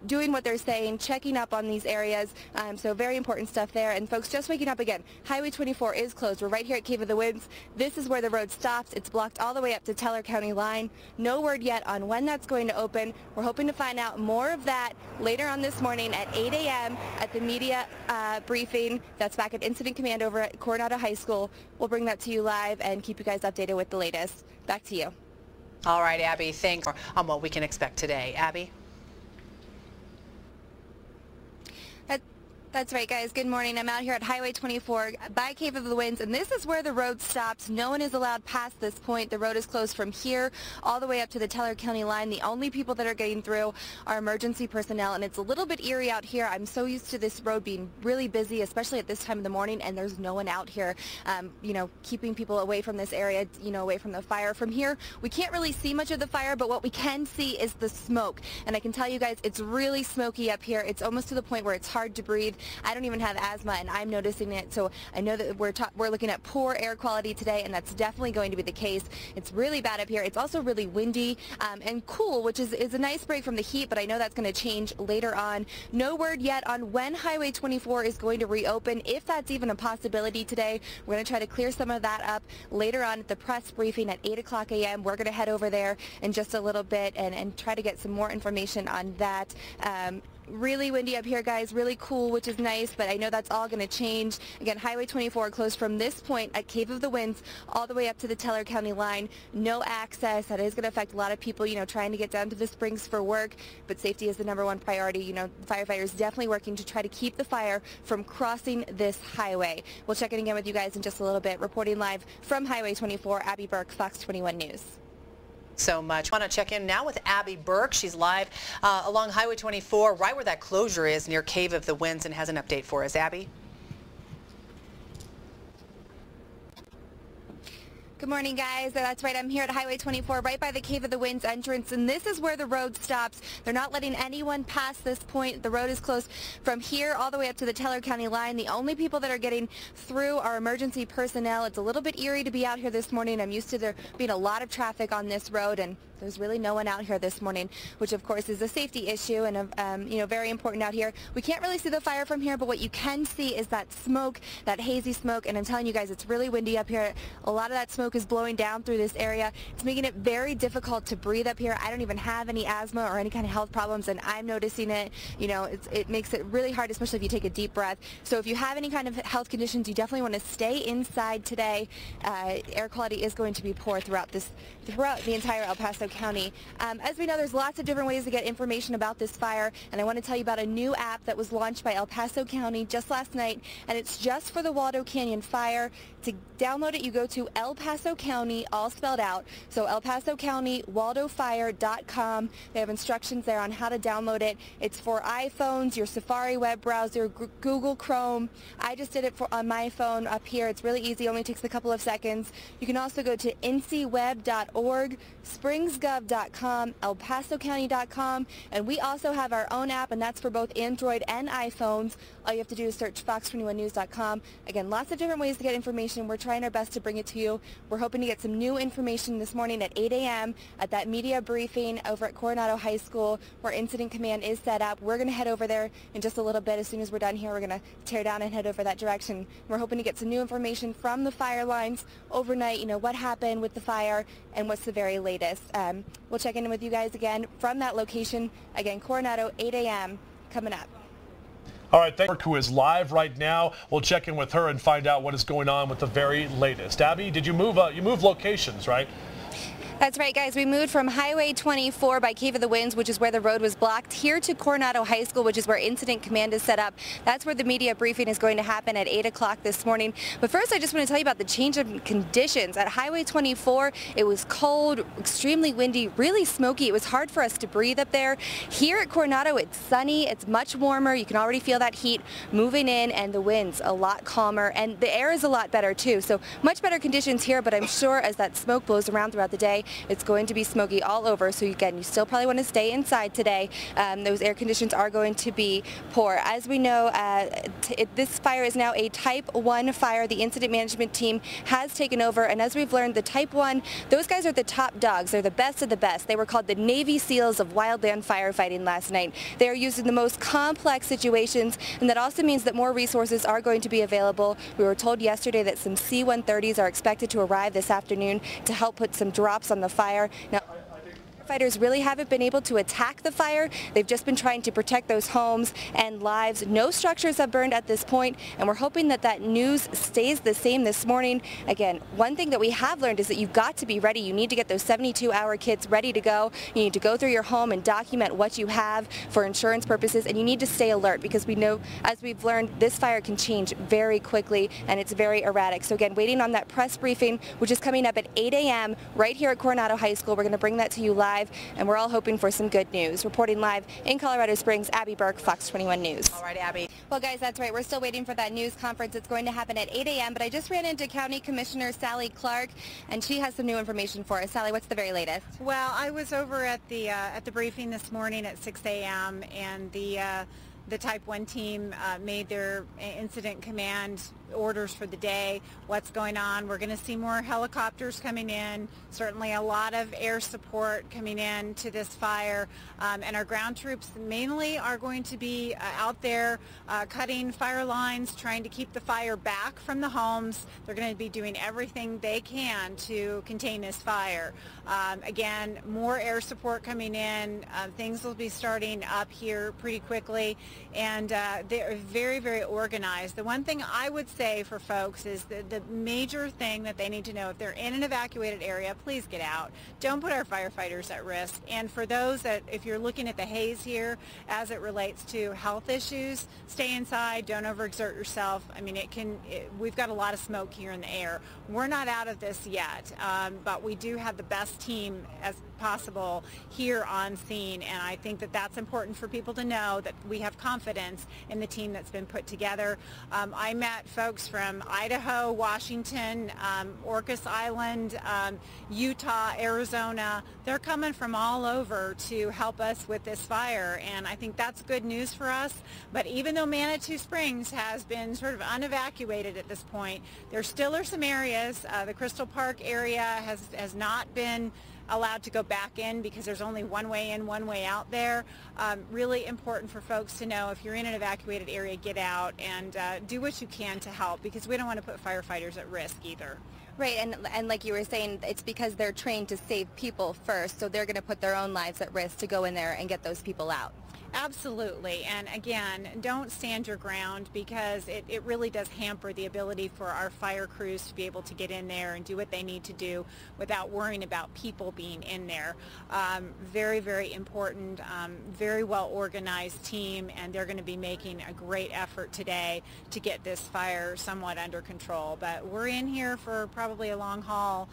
doing what they're saying, checking up on these areas, so very important stuff there. And folks, just waking up again, Highway 24 is closed. We're right here at Cave of the Winds. This is where the road stops. It's blocked all the way up to Teller County line. No word yet on when that's going to open. We're hoping to find out more of that later on this morning at 8 a.m. at the media briefing. That's back at Incident Command over at Coronado High School. We'll bring that to you live and keep you guys updated with the latest. Back to you. All right, Abby, thanks on what we can expect today. Abby? That's right, guys. Good morning. I'm out here at Highway 24 by Cave of the Winds, and this is where the road stops. No one is allowed past this point. The road is closed from here all the way up to the Teller County line. The only people that are getting through are emergency personnel, and it's a little bit eerie out here. I'm so used to this road being really busy, especially at this time of the morning, and there's no one out here, you know, keeping people away from this area, you know, away from the fire. From here, we can't really see much of the fire, but what we can see is the smoke, and I can tell you guys, it's really smoky up here. It's almost to the point where it's hard to breathe. I don't even have asthma, and I'm noticing it, so I know that we're looking at poor air quality today, and that's definitely going to be the case. It's really bad up here. It's also really windy and cool, which is a nice break from the heat, but I know that's going to change later on. No word yet on when Highway 24 is going to reopen, if that's even a possibility today. We're going to try to clear some of that up later on at the press briefing at 8 o'clock a.m. We're going to head over there in just a little bit and try to get some more information on that. Really windy up here, guys, really cool, which is nice, but I know that's all going to change. Again, Highway 24 closed from this point at Cave of the Winds all the way up to the Teller County line. No access. That is going to affect a lot of people, you know, trying to get down to the Springs for work, but safety is the #1 priority. You know, firefighters definitely working to try to keep the fire from crossing this highway. We'll check in again with you guys in just a little bit. Reporting live from Highway 24, Abby Burke, Fox 21 News. So much. I want to check in now with Abby Burke. She's live along Highway 24, right where that closure is near Cave of the Winds, and has an update for us. Abby? Good morning, guys. That's right. I'm here at Highway 24 right by the Cave of the Winds entrance, and this is where the road stops. They're not letting anyone pass this point. The road is closed from here all the way up to the Teller County line. The only people that are getting through are emergency personnel. It's a little bit eerie to be out here this morning. I'm used to there being a lot of traffic on this road, and there's really no one out here this morning, which of course is a safety issue and very important out here. We can't really see the fire from here, but what you can see is that smoke, that hazy smoke, and I'm telling you guys, it's really windy up here. A lot of that smoke is blowing down through this area. It's making it very difficult to breathe up here. I don't even have any asthma or any kind of health problems, and I'm noticing it. It makes it really hard, especially if you take a deep breath. So if you have any kind of health conditions, you definitely want to stay inside today. Air quality is going to be poor throughout the entire El Paso County. As we know, there's lots of different ways to get information about this fire, and I want to tell you about a new app that was launched by El Paso County just last night, and it's just for the Waldo Canyon fire. To download it, you go to El Paso County, all spelled out, so El Paso County, waldofire.com. They have instructions there on how to download it. It's for iPhones, your Safari web browser, Google Chrome. I just did it on my phone up here. It's really easy, only takes a couple of seconds. You can also go to ncweb.org, springsgov.com, elpasocounty.com, and we also have our own app, and that's for both Android and iPhones. All you have to do is search fox21news.com. Again, lots of different ways to get information. We're trying our best to bring it to you. We're hoping to get some new information this morning at 8 a.m. at that media briefing over at Coronado High School where Incident Command is set up. We're going to head over there in just a little bit. As soon as we're done here, we're going to tear down and head over that direction. We're hoping to get some new information from the fire lines overnight, what happened with the fire and what's the very latest. We'll check in with you guys again from that location. Again, Coronado, 8 a.m. coming up. All right, thank you, who is live right now. We'll check in with her and find out what is going on with the very latest. Abby, did you move locations, right? That's right, guys. We moved from Highway 24 by Cave of the Winds, which is where the road was blocked, here to Coronado High School, which is where Incident Command is set up. That's where the media briefing is going to happen at 8 o'clock this morning. But first, I just want to tell you about the change of conditions. At Highway 24, it was cold, extremely windy, really smoky. It was hard for us to breathe up there. Here at Coronado, it's sunny. It's much warmer. You can already feel that heat moving in, and the wind's a lot calmer, and the air is a lot better, too. So much better conditions here, but I'm sure as that smoke blows around throughout the day, it's going to be smoky all over. So again, you still probably want to stay inside today. Those air conditions are going to be poor. As we know, this fire is now a Type 1 fire. The incident management team has taken over, and as we've learned, the Type 1, those guys are the top dogs. They're the best of the best. They were called the Navy SEALs of wildland firefighting last night. They are used in the most complex situations, and that also means that more resources are going to be available. We were told yesterday that some C-130s are expected to arrive this afternoon to help put some drops on the fire. Now, firefighters really haven't been able to attack the fire. They've just been trying to protect those homes and lives. No structures have burned at this point, and we're hoping that that news stays the same this morning. Again, one thing that we have learned is that you've got to be ready. You need to get those 72-hour kits ready to go. You need to go through your home and document what you have for insurance purposes, and you need to stay alert because we know, as we've learned, this fire can change very quickly, and it's very erratic. So again, waiting on that press briefing, which is coming up at 8 a.m. right here at Coronado High School. We're going to bring that to you live, and we're all hoping for some good news. Reporting live in Colorado Springs, Abby Burke, Fox 21 News. All right, Abby. Well, guys, that's right. We're still waiting for that news conference. It's going to happen at 8 a.m., but I just ran into County Commissioner Sally Clark, and she has some new information for us. Sally, what's the very latest? Well, I was over at the briefing this morning at 6 a.m., and the Type 1 team made their incident command orders for the day, what's going on. We're going to see more helicopters coming in, certainly a lot of air support coming in to this fire, and our ground troops mainly are going to be out there cutting fire lines, trying to keep the fire back from the homes. They're going to be doing everything they can to contain this fire. Again, more air support coming in. Things will be starting up here pretty quickly, and they're very, very organized. The one thing I would say for folks is the major thing that they need to know, if they're in an evacuated area, please get out. Don't put our firefighters at risk. And for those that, if you're looking at the haze here as it relates to health issues, stay inside, don't overexert yourself. I mean, we've got a lot of smoke here in the air. We're not out of this yet, but we do have the best team as possible here on scene, and I think that that's important for people to know, that we have confidence in the team that's been put together. I met folks from Idaho, Washington, Orcas Island, Utah, Arizona. They're coming from all over to help us with this fire, and I think that's good news for us. But even though Manitou Springs has been sort of unevacuated at this point, there still are some areas. The Crystal Park area has not been allowed to go back in because there's only one way in, one way out there. Really important for folks to know, if you're in an evacuated area, get out and do what you can to help, because we don't want to put firefighters at risk either. Right, and like you were saying, it's because they're trained to save people first, so they're going to put their own lives at risk to go in there and get those people out. Absolutely, and again, don't stand your ground, because it really does hamper the ability for our fire crews to be able to get in there and do what they need to do without worrying about people being in there. Very, very important, very well organized team, and they're going to be making a great effort today to get this fire somewhat under control. But we're in here for probably a long haul.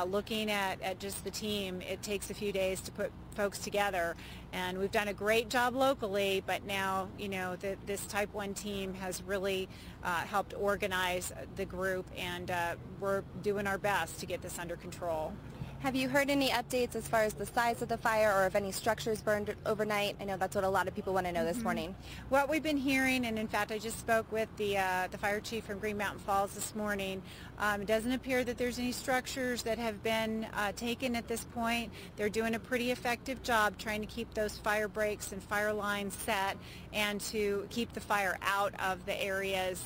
Looking at just the team, it takes a few days to put folks together, and we've done a great job locally, but now, you know, this Type 1 team has really helped organize the group, and we're doing our best to get this under control. Have you heard any updates as far as the size of the fire, or if any structures burned overnight? I know that's what a lot of people want to know this morning. What we've been hearing, and in fact I just spoke with the fire chief from Green Mountain Falls this morning, it doesn't appear that there's any structures that have been taken at this point. They're doing a pretty effective job trying to keep those fire breaks and fire lines set, and to keep the fire out of the areas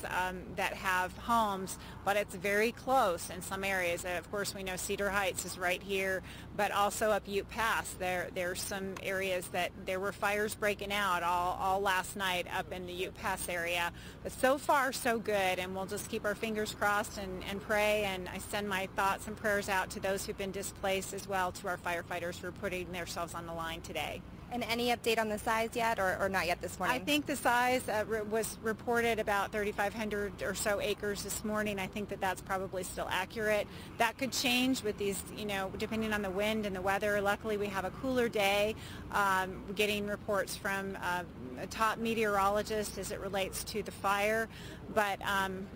that have homes, but it's very close in some areas. Of course, we know Cedar Heights is right here, but also up Ute Pass, there's some areas that there were fires breaking out all last night up in the Ute Pass area. But so far, so good, and we'll just keep our fingers crossed and pray, and I send my thoughts and prayers out to those who've been displaced, as well to our firefighters for putting themselves on the line today. And any update on the size yet, or not yet this morning? I think the size was reported about 3,500 or so acres this morning. I think that that's probably still accurate. That could change with these, you know, depending on the wind and the weather. Luckily, we have a cooler day. Getting reports from a top meteorologist as it relates to the fire. But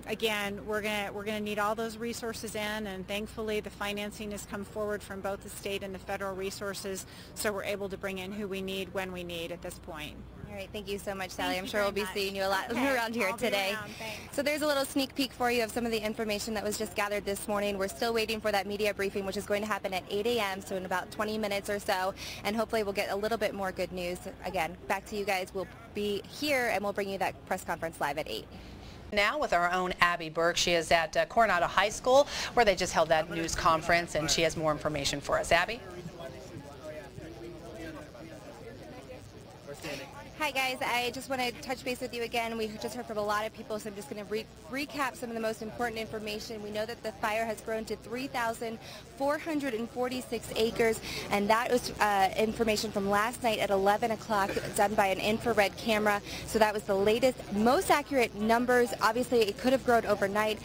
again, we're gonna need all those resources in, and thankfully the financing has come forward from both the state and the federal resources, so we're able to bring in who we need when we need at this point. All right, thank you so much, Sally. Thank I'm you sure we'll be very much. seeing you a lot Okay, around here I'll be today. around. Thanks. So there's a little sneak peek for you of some of the information that was just gathered this morning. We're still waiting for that media briefing, which is going to happen at 8 a.m., so in about 20 minutes or so, and hopefully we'll get a little bit more good news. Again, back to you guys. We'll be here, and we'll bring you that press conference live at 8. Now with our own Abby Burke. She is at Coronado High School, where they just held that news conference, and she has more information for us. Abby? Hi guys, I just want to touch base with you again. We just heard from a lot of people, so I'm just going to recap some of the most important information. We know that the fire has grown to 3,446 acres, and that was information from last night at 11 o'clock, done by an infrared camera. So that was the latest, most accurate numbers. Obviously, it could have grown overnight.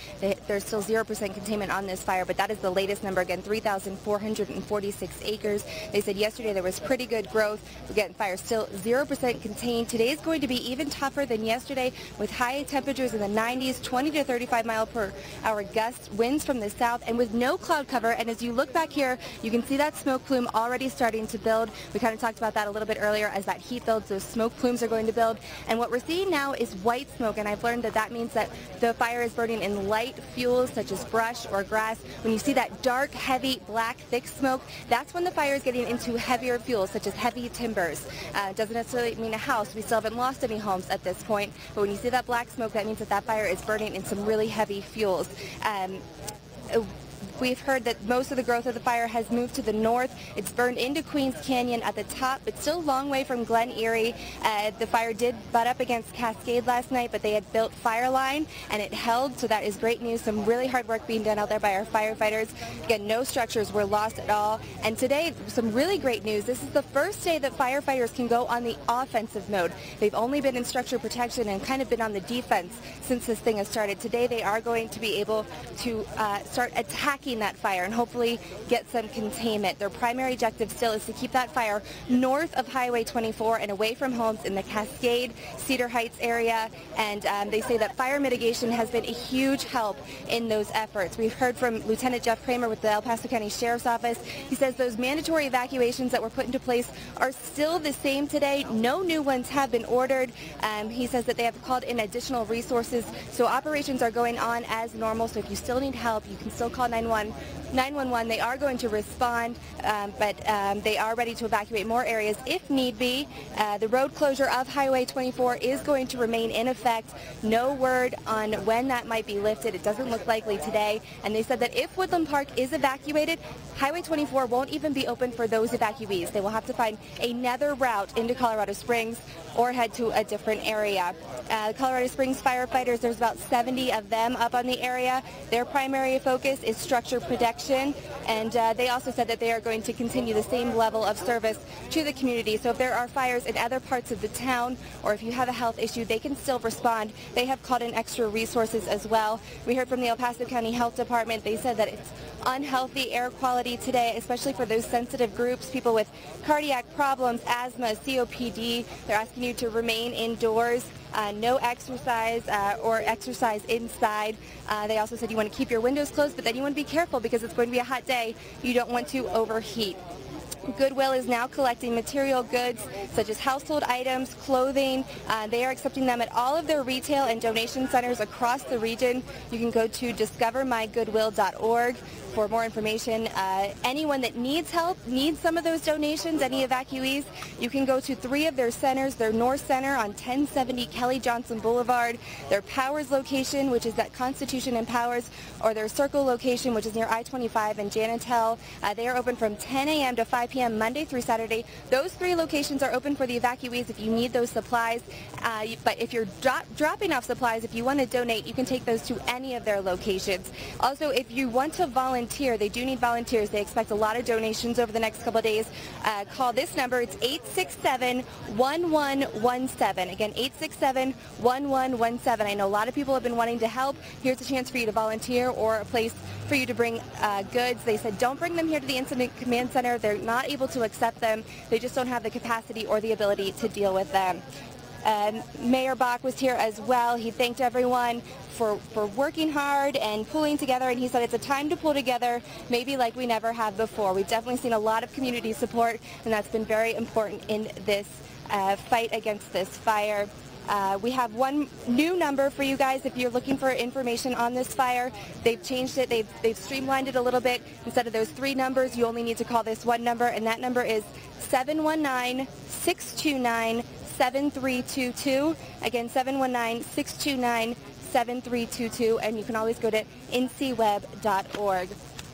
There's still 0% containment on this fire, but that is the latest number. Again, 3,446 acres. They said yesterday there was pretty good growth. Again, fire still 0% contained. Today is going to be even tougher than yesterday, with high temperatures in the 90s, 20 to 35 mile per hour gusts, winds from the south, and with no cloud cover. And as you look back here, you can see that smoke plume already starting to build. We kind of talked about that a little bit earlier. As that heat builds, those smoke plumes are going to build. And what we're seeing now is white smoke, and I've learned that that means that the fire is burning in light fuels such as brush or grass. When you see that dark, heavy, black, thick smoke, that's when the fire is getting into heavier fuels such as heavy timbers. It doesn't necessarily mean a house. We still haven't lost any homes at this point, but when you see that black smoke, that means that that fire is burning in some really heavy fuels. We've heard that most of the growth of the fire has moved to the north. It's burned into Queens Canyon at the top, but still a long way from Glen Erie. The fire did butt up against Cascade last night, but they had built fire line, and it held, so that is great news. Some really hard work being done out there by our firefighters. Again, no structures were lost at all. And today, some really great news. This is the first day that firefighters can go on the offensive mode. They've only been in structure protection and kind of been on the defense since this thing has started. Today, they are going to be able to start attacking tracking that fire and hopefully get some containment. Their primary objective still is to keep that fire north of Highway 24 and away from homes in the Cascade, Cedar Heights area, and they say that fire mitigation has been a huge help in those efforts. We've heard from Lieutenant Jeff Kramer with the El Paso County Sheriff's Office. He says those mandatory evacuations that were put into place are still the same today. No new ones have been ordered. He says that they have called in additional resources, so operations are going on as normal. So if you still need help, you can still call 911. They are going to respond, but they are ready to evacuate more areas if need be. The road closure of Highway 24 is going to remain in effect. No word on when that might be lifted. It doesn't look likely today. And they said that if Woodland Park is evacuated, Highway 24 won't even be open for those evacuees. They will have to find another route into Colorado Springs or head to a different area. Colorado Springs firefighters, there's about 70 of them up on the area. Their primary focus is structure protection, and they also said that they are going to continue the same level of service to the community. So if there are fires in other parts of the town, or if you have a health issue, they can still respond. They have called in extra resources as well. We heard from the El Paso County Health Department. They said that it's unhealthy air quality today, especially for those sensitive groups, people with cardiac problems, asthma, COPD. They're asking you to remain indoors. No exercise or exercise inside. They also said you want to keep your windows closed, but then you want to be careful because it's going to be a hot day. You don't want to overheat. Goodwill is now collecting material goods such as household items, clothing. They are accepting them at all of their retail and donation centers across the region. You can go to discovermygoodwill.org for more information. Anyone that needs help, needs some of those donations, any evacuees, you can go to 3 of their centers, their North Center on 1070 Kelly Johnson Boulevard, their Powers location, which is at Constitution and Powers, or their Circle location, which is near I-25 and Janitel. They are open from 10 a.m. to 5 p.m. Monday through Saturday. Those 3 locations are open for the evacuees if you need those supplies. But if you're dropping off supplies, if you want to donate, you can take those to any of their locations. Also, if you want to volunteer, they do need volunteers. They expect a lot of donations over the next couple of days. Call this number. It's 867-1117. Again, 867-1117. I know a lot of people have been wanting to help. Here's a chance for you to volunteer or a place for you to bring goods. They said don't bring them here to the Incident Command Center. They're not able to accept them. They just don't have the capacity or the ability to deal with them. Mayor Bach was here as well. He thanked everyone for working hard and pulling together, and he said it's a time to pull together, maybe like we never have before. We've definitely seen a lot of community support, and that's been very important in this fight against this fire. We have one new number for you guys if you're looking for information on this fire. They've changed it. They've streamlined it a little bit. Instead of those 3 numbers, you only need to call this one number, and that number is 719-629-7322. Again, 719-629-7322, and you can always go to ncweb.org.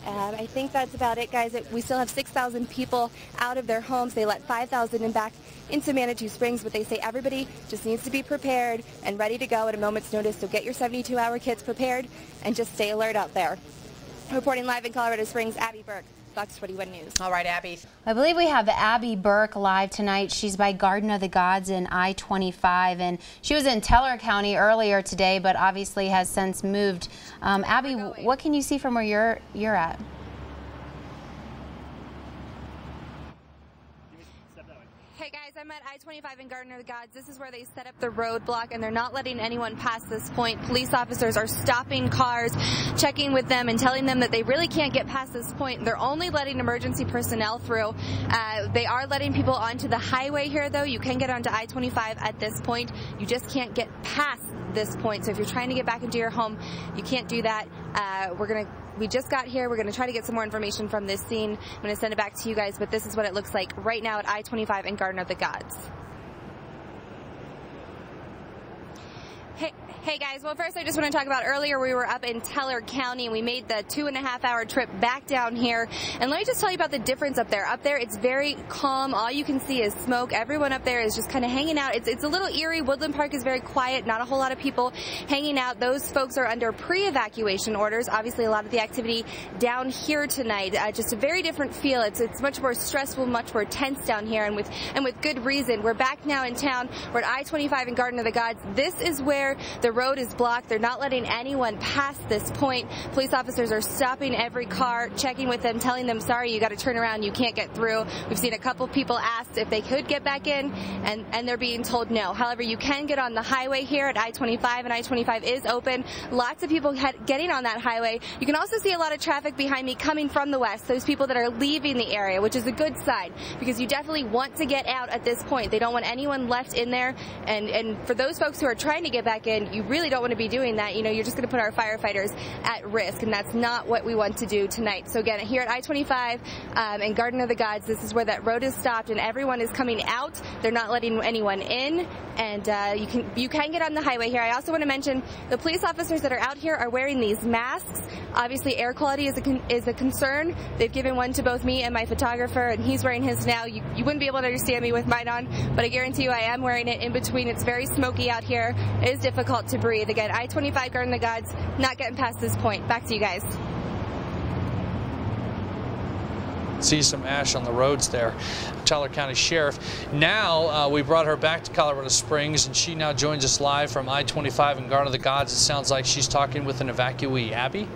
I think that's about it, guys. We still have 6,000 people out of their homes. They let 5,000 in back into Manitou Springs, but they say everybody just needs to be prepared and ready to go at a moment's notice. So get your 72-hour kits prepared and just stay alert out there. Reporting live in Colorado Springs, Abby Burke, Fox 21 News. All right, Abby. I believe we have Abby Burke live tonight. She's by Garden of the Gods in I-25, and she was in Teller County earlier today, but obviously has since moved. Abby, what can you see from where you're at? Hey guys, I'm at I-25 in Garden of the Gods. This is where they set up the roadblock, and they're not letting anyone pass this point. Police officers are stopping cars, checking with them, and telling them that they really can't get past this point. They're only letting emergency personnel through. They are letting people onto the highway here, though. You can get onto I-25 at this point. You just can't get past this point. So if you're trying to get back into your home, you can't do that. We just got here. We're going to try to get some more information from this scene. I'm going to send it back to you guys, but this is what it looks like right now at I-25 in Garden of the Gods. Hey guys, well first I just want to talk about earlier we were up in Teller County and we made the 2.5-hour trip back down here, and let me just tell you about the difference up there. Up there it's very calm. All you can see is smoke. Everyone up there is just kind of hanging out. It's a little eerie. Woodland Park is very quiet, not a whole lot of people hanging out. Those folks are under pre-evacuation orders. Obviously a lot of the activity down here tonight, just a very different feel. It's much more stressful, much more tense down here, and with good reason. We're back now in town. We're at I-25 in Garden of the Gods. This is where fire. The road is blocked. They're not letting anyone pass this point. Police officers are stopping every car, checking with them, telling them, sorry, you got to turn around, you can't get through. We've seen a couple people asked if they could get back in, and they're being told no. However, you can get on the highway here at I-25, and I-25 is open. Lots of people getting on that highway. You can also see a lot of traffic behind me coming from the west, those people that are leaving the area, which is a good sign, because you definitely want to get out at this point. They don't want anyone left in there, and for those folks who are trying to get back in, you really don't want to be doing that. You know, you're just going to put our firefighters at risk, and that's not what we want to do tonight. So again, here at I-25 and Garden of the Gods, this is where that road is stopped, and everyone is coming out. They're not letting anyone in, and you can get on the highway here. I also want to mention the police officers that are out here are wearing these masks. Obviously, air quality is a concern. They've given one to both me and my photographer, and he's wearing his now. You wouldn't be able to understand me with mine on, but I guarantee you I am wearing it in between. It's very smoky out here. It is difficult to breathe. Again, I-25 Garden of the Gods, not getting past this point. Back to you guys. See some ash on the roads there. Teller County Sheriff. Now we brought her back to Colorado Springs, and she now joins us live from I-25 and Garden of the Gods. It sounds like she's talking with an evacuee. Abby?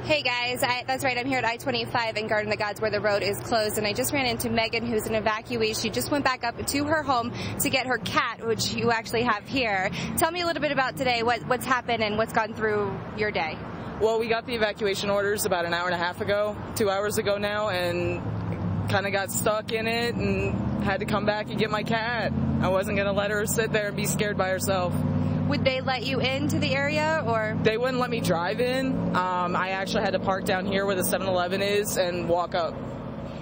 Hey guys, that's right, I'm here at I-25 and Garden of the Gods where the road is closed, and I just ran into Megan, who's an evacuee. She just went back up to her home to get her cat, which you actually have here. Tell me a little bit about today, what's happened and what's gone through your day. Well, we got the evacuation orders about an hour and a half ago, 2 hours ago now, and kind of got stuck in it and had to come back and get my cat. I wasn't going to let her sit there and be scared by herself. Would they let you into the area, or? They wouldn't let me drive in. I actually had to park down here where the 7-Eleven is and walk up.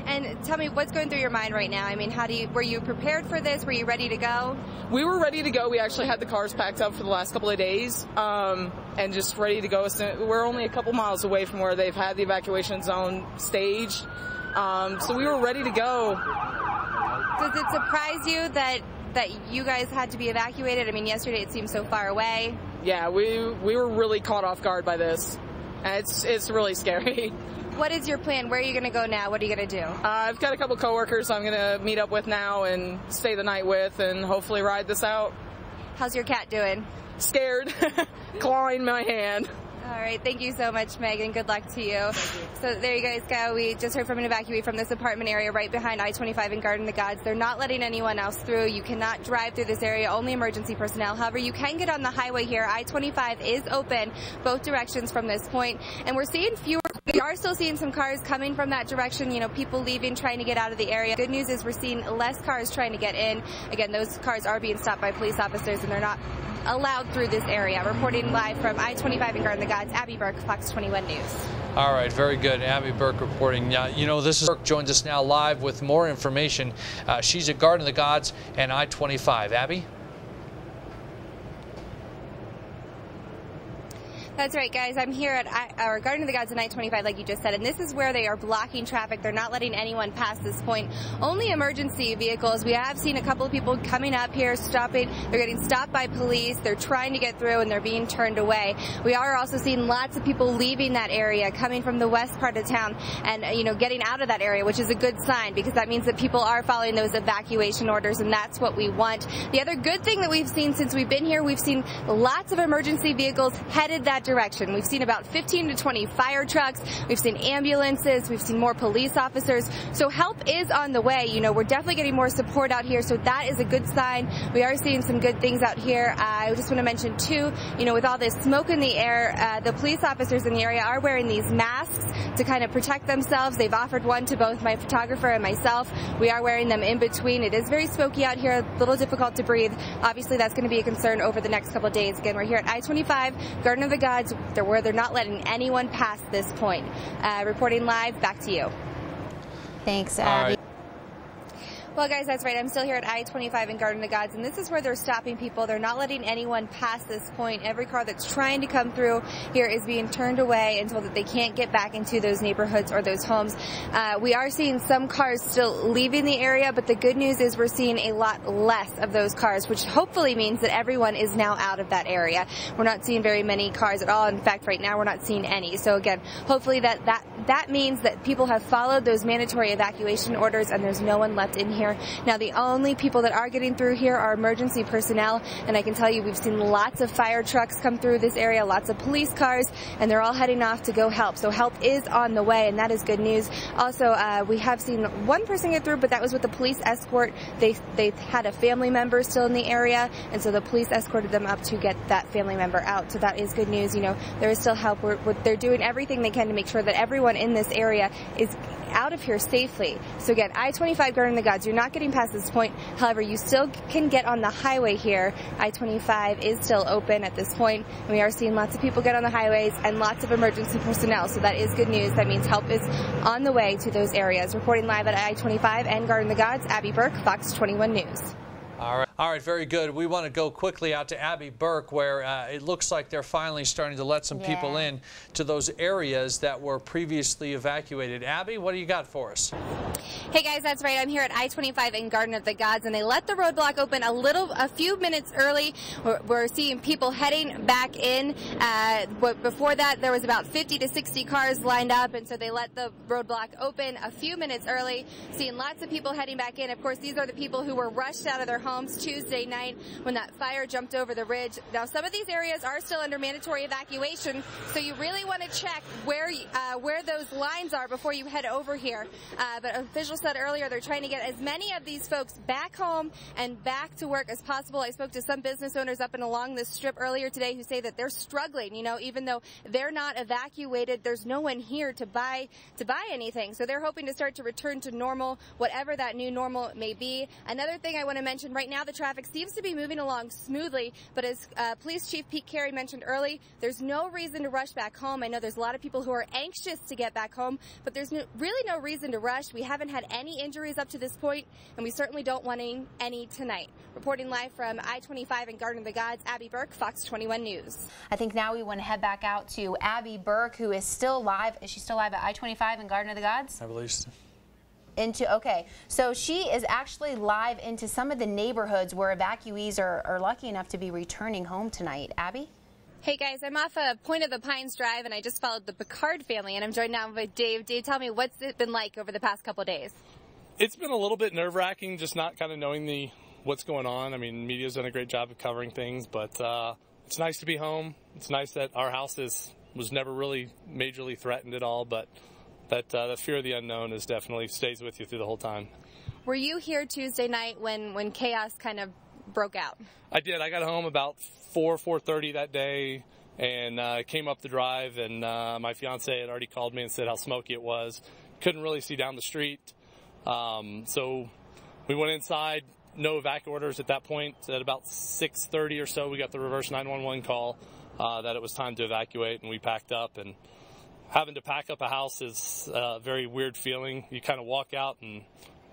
And tell me, what's going through your mind right now? I mean, were you prepared for this? Were you ready to go? We were ready to go. We actually had the cars packed up for the last couple of days, and just ready to go. We're only a couple miles away from where they've had the evacuation zone staged, so we were ready to go. Does it surprise you that you guys had to be evacuated? I mean, yesterday it seemed so far away. Yeah, we were really caught off guard by this. It's really scary. What is your plan? Where are you going to go now? What are you going to do? I've got a couple coworkers I'm going to meet up with now and stay the night with and hopefully ride this out. How's your cat doing? Scared, clawing my hand. All right, thank you so much, Megan. Good luck to you. So there you guys go. We just heard from an evacuee from this apartment area right behind I-25 and Garden of the Gods. They're not letting anyone else through. You cannot drive through this area, only emergency personnel. However, you can get on the highway here. I-25 is open both directions from this point, and we're seeing fewer. We are still seeing some cars coming from that direction, you know, people leaving, trying to get out of the area. Good news is we're seeing less cars trying to get in. Again, those cars are being stopped by police officers, and they're not allowed through this area. Reporting live from I-25 and Garden of the Gods, Abby Burke, Fox 21 News. All right, very good. Abby Burke reporting. You know, this is Burke joins us now live with more information. She's at Garden of the Gods and I-25. Abby? That's right, guys. I'm here at our Garden of the Gods and I-25, like you just said, and this is where they are blocking traffic. They're not letting anyone pass this point. Only emergency vehicles. We have seen a couple of people coming up here, stopping. They're getting stopped by police. They're trying to get through, and they're being turned away. We are also seeing lots of people leaving that area, coming from the west part of town, and you know, getting out of that area, which is a good sign because that means that people are following those evacuation orders, and that's what we want. The other good thing that we've seen since we've been here, we've seen lots of emergency vehicles headed that direction. We've seen about 15 to 20 fire trucks. We've seen ambulances. We've seen more police officers. So help is on the way. You know, we're definitely getting more support out here. So that is a good sign. We are seeing some good things out here. I just want to mention too, you know, with all this smoke in the air, the police officers in the area are wearing these masks to kind of protect themselves. They've offered one to both my photographer and myself. We are wearing them in between. It is very smoky out here, a little difficult to breathe. Obviously, that's going to be a concern over the next couple of days. Again, we're here at I-25, Garden of the Gods, where they're not letting anyone past this point. Reporting live, back to you. Thanks, Abby. Well, guys, that's right. I'm still here at I-25 and Garden of the Gods, and this is where they're stopping people. They're not letting anyone pass this point. Every car that's trying to come through here is being turned away and told that they can't get back into those neighborhoods or those homes. We are seeing some cars still leaving the area, but the good news is we're seeing a lot less of those cars, which hopefully means that everyone is now out of that area. We're not seeing very many cars at all. In fact, right now we're not seeing any. So again, hopefully that means that people have followed those mandatory evacuation orders and there's no one left in here here. Now, the only people that are getting through here are emergency personnel, and I can tell you we've seen lots of fire trucks come through this area, lots of police cars, and they're all heading off to go help. So help is on the way, and that is good news. Also, we have seen one person get through, but that was with the police escort. They had a family member still in the area, and so the police escorted them up to get that family member out. So that is good news. You know, there is still help. They're doing everything they can to make sure that everyone in this area is out of here safely. So again, I-25 Garden of the Gods, you're not getting past this point. However, you still can get on the highway here. I-25 is still open at this point, and we are seeing lots of people get on the highways and lots of emergency personnel. So that is good news. That means help is on the way to those areas. Reporting live at I-25 and Garden of the Gods, Abby Burke, Fox 21 News. All right, very good. We want to go quickly out to Abby Burke, where it looks like they're finally starting to let some people in to those areas that were previously evacuated. Abby, what do you got for us? Hey guys, that's right. I'm here at I-25 in Garden of the Gods, and they let the roadblock open a few minutes early. We're seeing people heading back in. But before that, there was about 50 to 60 cars lined up, and so they let the roadblock open a few minutes early. Seeing lots of people heading back in. Of course, these are the people who were rushed out of their homes Tuesday night when that fire jumped over the ridge. Now, some of these areas are still under mandatory evacuation, so you really want to check where those lines are before you head over here. But officials said earlier they're trying to get as many of these folks back home and back to work as possible. I spoke to some business owners up and along this strip earlier today who say that they're struggling. You know, even though they're not evacuated, there's no one here to buy anything. So they're hoping to start to return to normal, whatever that new normal may be. Another thing I want to mention, right now the traffic seems to be moving along smoothly, but as Police Chief Pete Carey mentioned early, there's no reason to rush back home. I know there's a lot of people who are anxious to get back home, but there's really no reason to rush. We haven't had any injuries up to this point, and we certainly don't want any tonight. Reporting live from I-25 and Garden of the Gods, Abby Burke, Fox 21 News. I think now we want to head back out to Abby Burke, who is still live. Is she still live at I-25 and Garden of the Gods? I believe so. Okay, so she is actually live into some of the neighborhoods where evacuees are lucky enough to be returning home tonight. Abby? Hey guys, I'm off Point of the Pines Drive, and I just followed the Picard family, and I'm joined now with Dave. Dave, tell me, what's it been like over the past couple of days? It's been a little bit nerve-wracking, just not kind of knowing what's going on. I mean, media's done a great job of covering things, but it's nice to be home. It's nice that our house was never really majorly threatened at all, but that fear of the unknown is definitely stays with you through the whole time. Were you here Tuesday night when chaos kind of broke out? I did. I got home about 4:30 that day, and came up the drive, and my fiance had already called me and said how smoky it was. Couldn't really see down the street, so we went inside. No evac orders at that point. At about 6:30 or so, we got the reverse 911 call that it was time to evacuate, and we packed up. And having to pack up a house is a very weird feeling. You kind of walk out and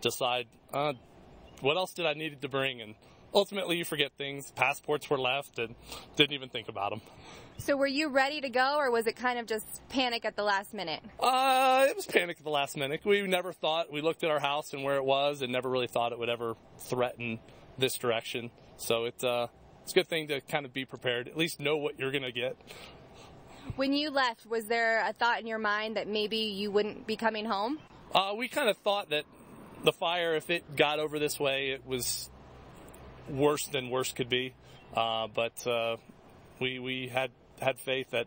decide, what else did I need to bring? And ultimately you forget things. Passports were left and didn't even think about them. So were you ready to go, or was it kind of just panic at the last minute? It was panic at the last minute. We never thought, we looked at our house and where it was and never really thought it would ever threaten this direction. So it's a good thing to kind of be prepared, at least know what you're going to get. When you left, was there a thought in your mind that maybe you wouldn't be coming home? We kind of thought that the fire, if it got over this way, it was worse than worse could be. But we had faith that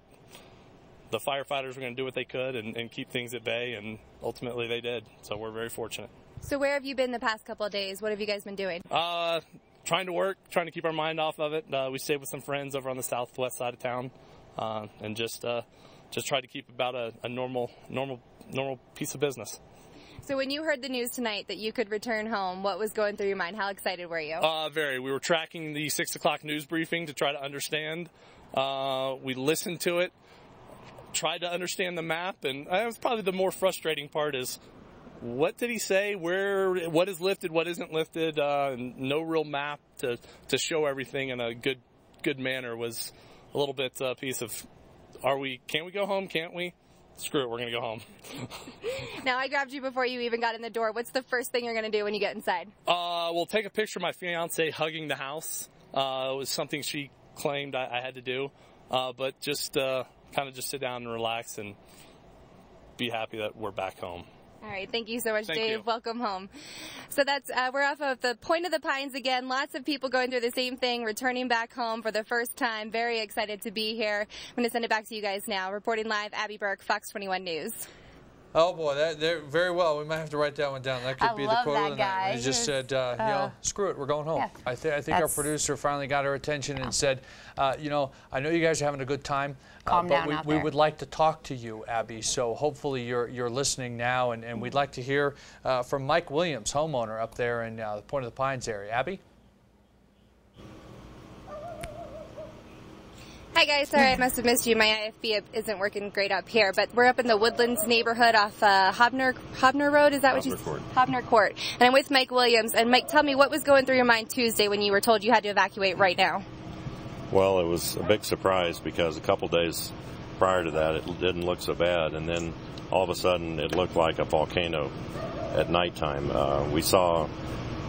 the firefighters were going to do what they could and keep things at bay, and ultimately they did. So we're very fortunate. So where have you been the past couple of days? What have you guys been doing? Trying to work, trying to keep our mind off of it. We stayed with some friends over on the southwest side of town. And just try to keep about a normal piece of business. So when you heard the news tonight that you could return home, what was going through your mind? How excited were you? Very. We were tracking the 6 o'clock news briefing to try to understand. We listened to it, tried to understand the map, and that was probably the more frustrating part is, what did he say? What is lifted? What isn't lifted? And no real map to show everything in a good manner was a little bit piece of, can we go home? Can't we? Screw it, we're going to go home. Now, I grabbed you before you even got in the door. What's the first thing you're going to do when you get inside? We'll take a picture of my fiance hugging the house. It was something she claimed I had to do. But just kind of just sit down and relax and be happy that we're back home. All right, thank you so much, Thank Dave. you. Welcome home. So that's we're off of the Point of the Pines again. Lots of people going through the same thing, returning back home for the first time. Very excited to be here. I'm going to send it back to you guys now. Reporting live, Abby Burke, Fox 21 News. Oh boy, they're very well. We might have to write that one down. That could be the quote of the night. He just said, you know, screw it, we're going home. Yeah. I think our producer finally got her attention and said, you know, I know you guys are having a good time, but we would like to talk to you, Abby. So hopefully you're listening now, and we'd like to hear from Mike Williams, homeowner up there in the Point of the Pines area. Abby? Hi guys, sorry I must have missed you. My IFB isn't working great up here, but we're up in the Woodlands neighborhood off Hobner Road. Is that what you said? Hobner Court. And I'm with Mike Williams. And Mike, tell me, what was going through your mind Tuesday when you were told you had to evacuate right now? Well, it was a big surprise because a couple days prior to that it didn't look so bad, and then all of a sudden it looked like a volcano at nighttime. We saw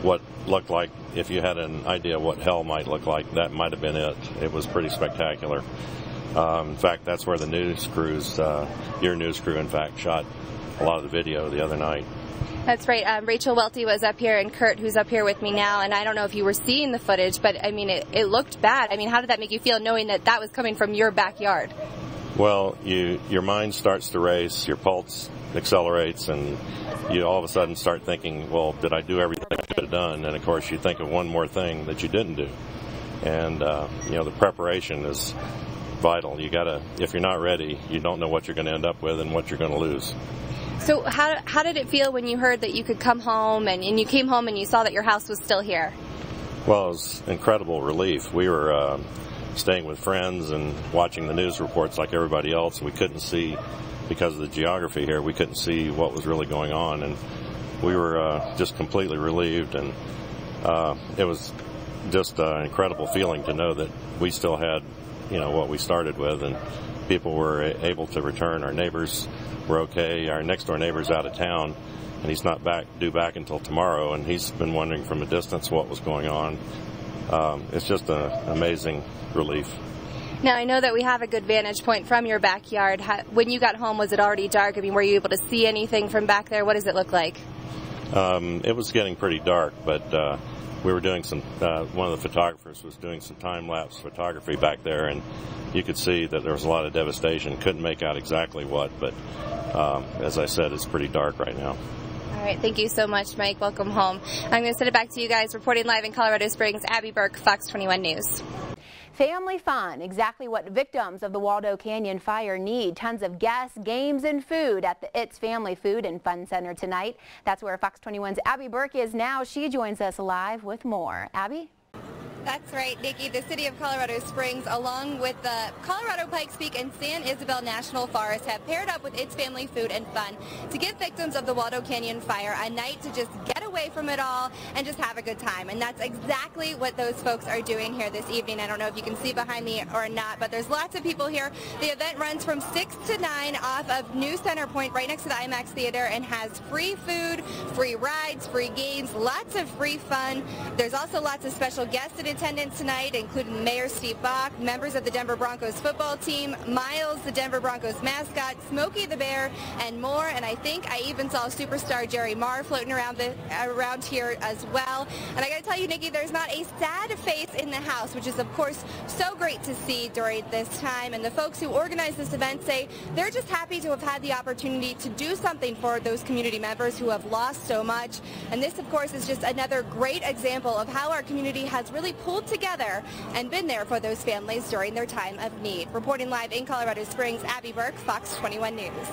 what looked like, if you had an idea what hell might look like, that might have been it. It was pretty spectacular. In fact, that's where the news crews, your news crew, in fact, shot a lot of the video the other night. That's right. Rachel Welty was up here, and Kurt, who's up here with me now, and I don't know if you were seeing the footage, but I mean, it looked bad. I mean, how did that make you feel knowing that that was coming from your backyard? Well, your mind starts to race, your pulse accelerates, and you all of a sudden start thinking, well, did I do everything I could have done? And of course you think of one more thing that you didn't do. And you know, the preparation is vital. You gotta, if you're not ready, you don't know what you're going to end up with and what you're going to lose. So how did it feel when you heard that you could come home, and you came home and you saw that your house was still here? Well, it was incredible relief. We were staying with friends and watching the news reports like everybody else. We couldn't see, because of the geography here, we couldn't see what was really going on, and we were just completely relieved, and it was just an incredible feeling to know that we still had, you know, what we started with, and people were able to return. Our neighbors were okay. Our next door neighbor's out of town, and he's not due back until tomorrow, and he's been wondering from a distance what was going on. It's just an amazing relief. Now, I know that we have a good vantage point from your backyard. When you got home, was it already dark? I mean, were you able to see anything from back there? What does it look like? It was getting pretty dark, but we were doing some, one of the photographers was doing some time-lapse photography back there, and you could see that there was a lot of devastation. Couldn't make out exactly what, but as I said, it's pretty dark right now. All right, thank you so much, Mike. Welcome home. I'm going to send it back to you guys. Reporting live in Colorado Springs, Abby Burke, Fox 21 News. Family fun, exactly what victims of the Waldo Canyon fire need. Tons of guests, games, and food at the It's Family Food and Fun Center tonight. That's where Fox 21's Abby Burke is now. She joins us live with more. Abby? That's right, Nikki. The city of Colorado Springs, along with the Colorado Pikes Peak and San Isabel National Forest, have paired up with It's Family Food and Fun to give victims of the Waldo Canyon fire a night to just get away from it all and just have a good time. And that's exactly what those folks are doing here this evening. I don't know if you can see behind me or not, but there's lots of people here. The event runs from 6 to 9 off of New Center Point, right next to the IMAX Theater, and has free food, free rides, free games, lots of free fun. There's also lots of special guests in attendance tonight, including Mayor Steve Bach, members of the Denver Broncos football team, Miles, the Denver Broncos mascot, Smokey the Bear, and more. And I think I even saw superstar Jerry Marr floating around here as well. And I got to tell you, Nikki, there's not a sad face in the house, which is, of course, so great to see during this time. And the folks who organized this event say they're just happy to have had the opportunity to do something for those community members who have lost so much. And this, of course, is just another great example of how our community has really pulled together and been there for those families during their time of need. Reporting live in Colorado Springs, Abby Burke, Fox 21 News.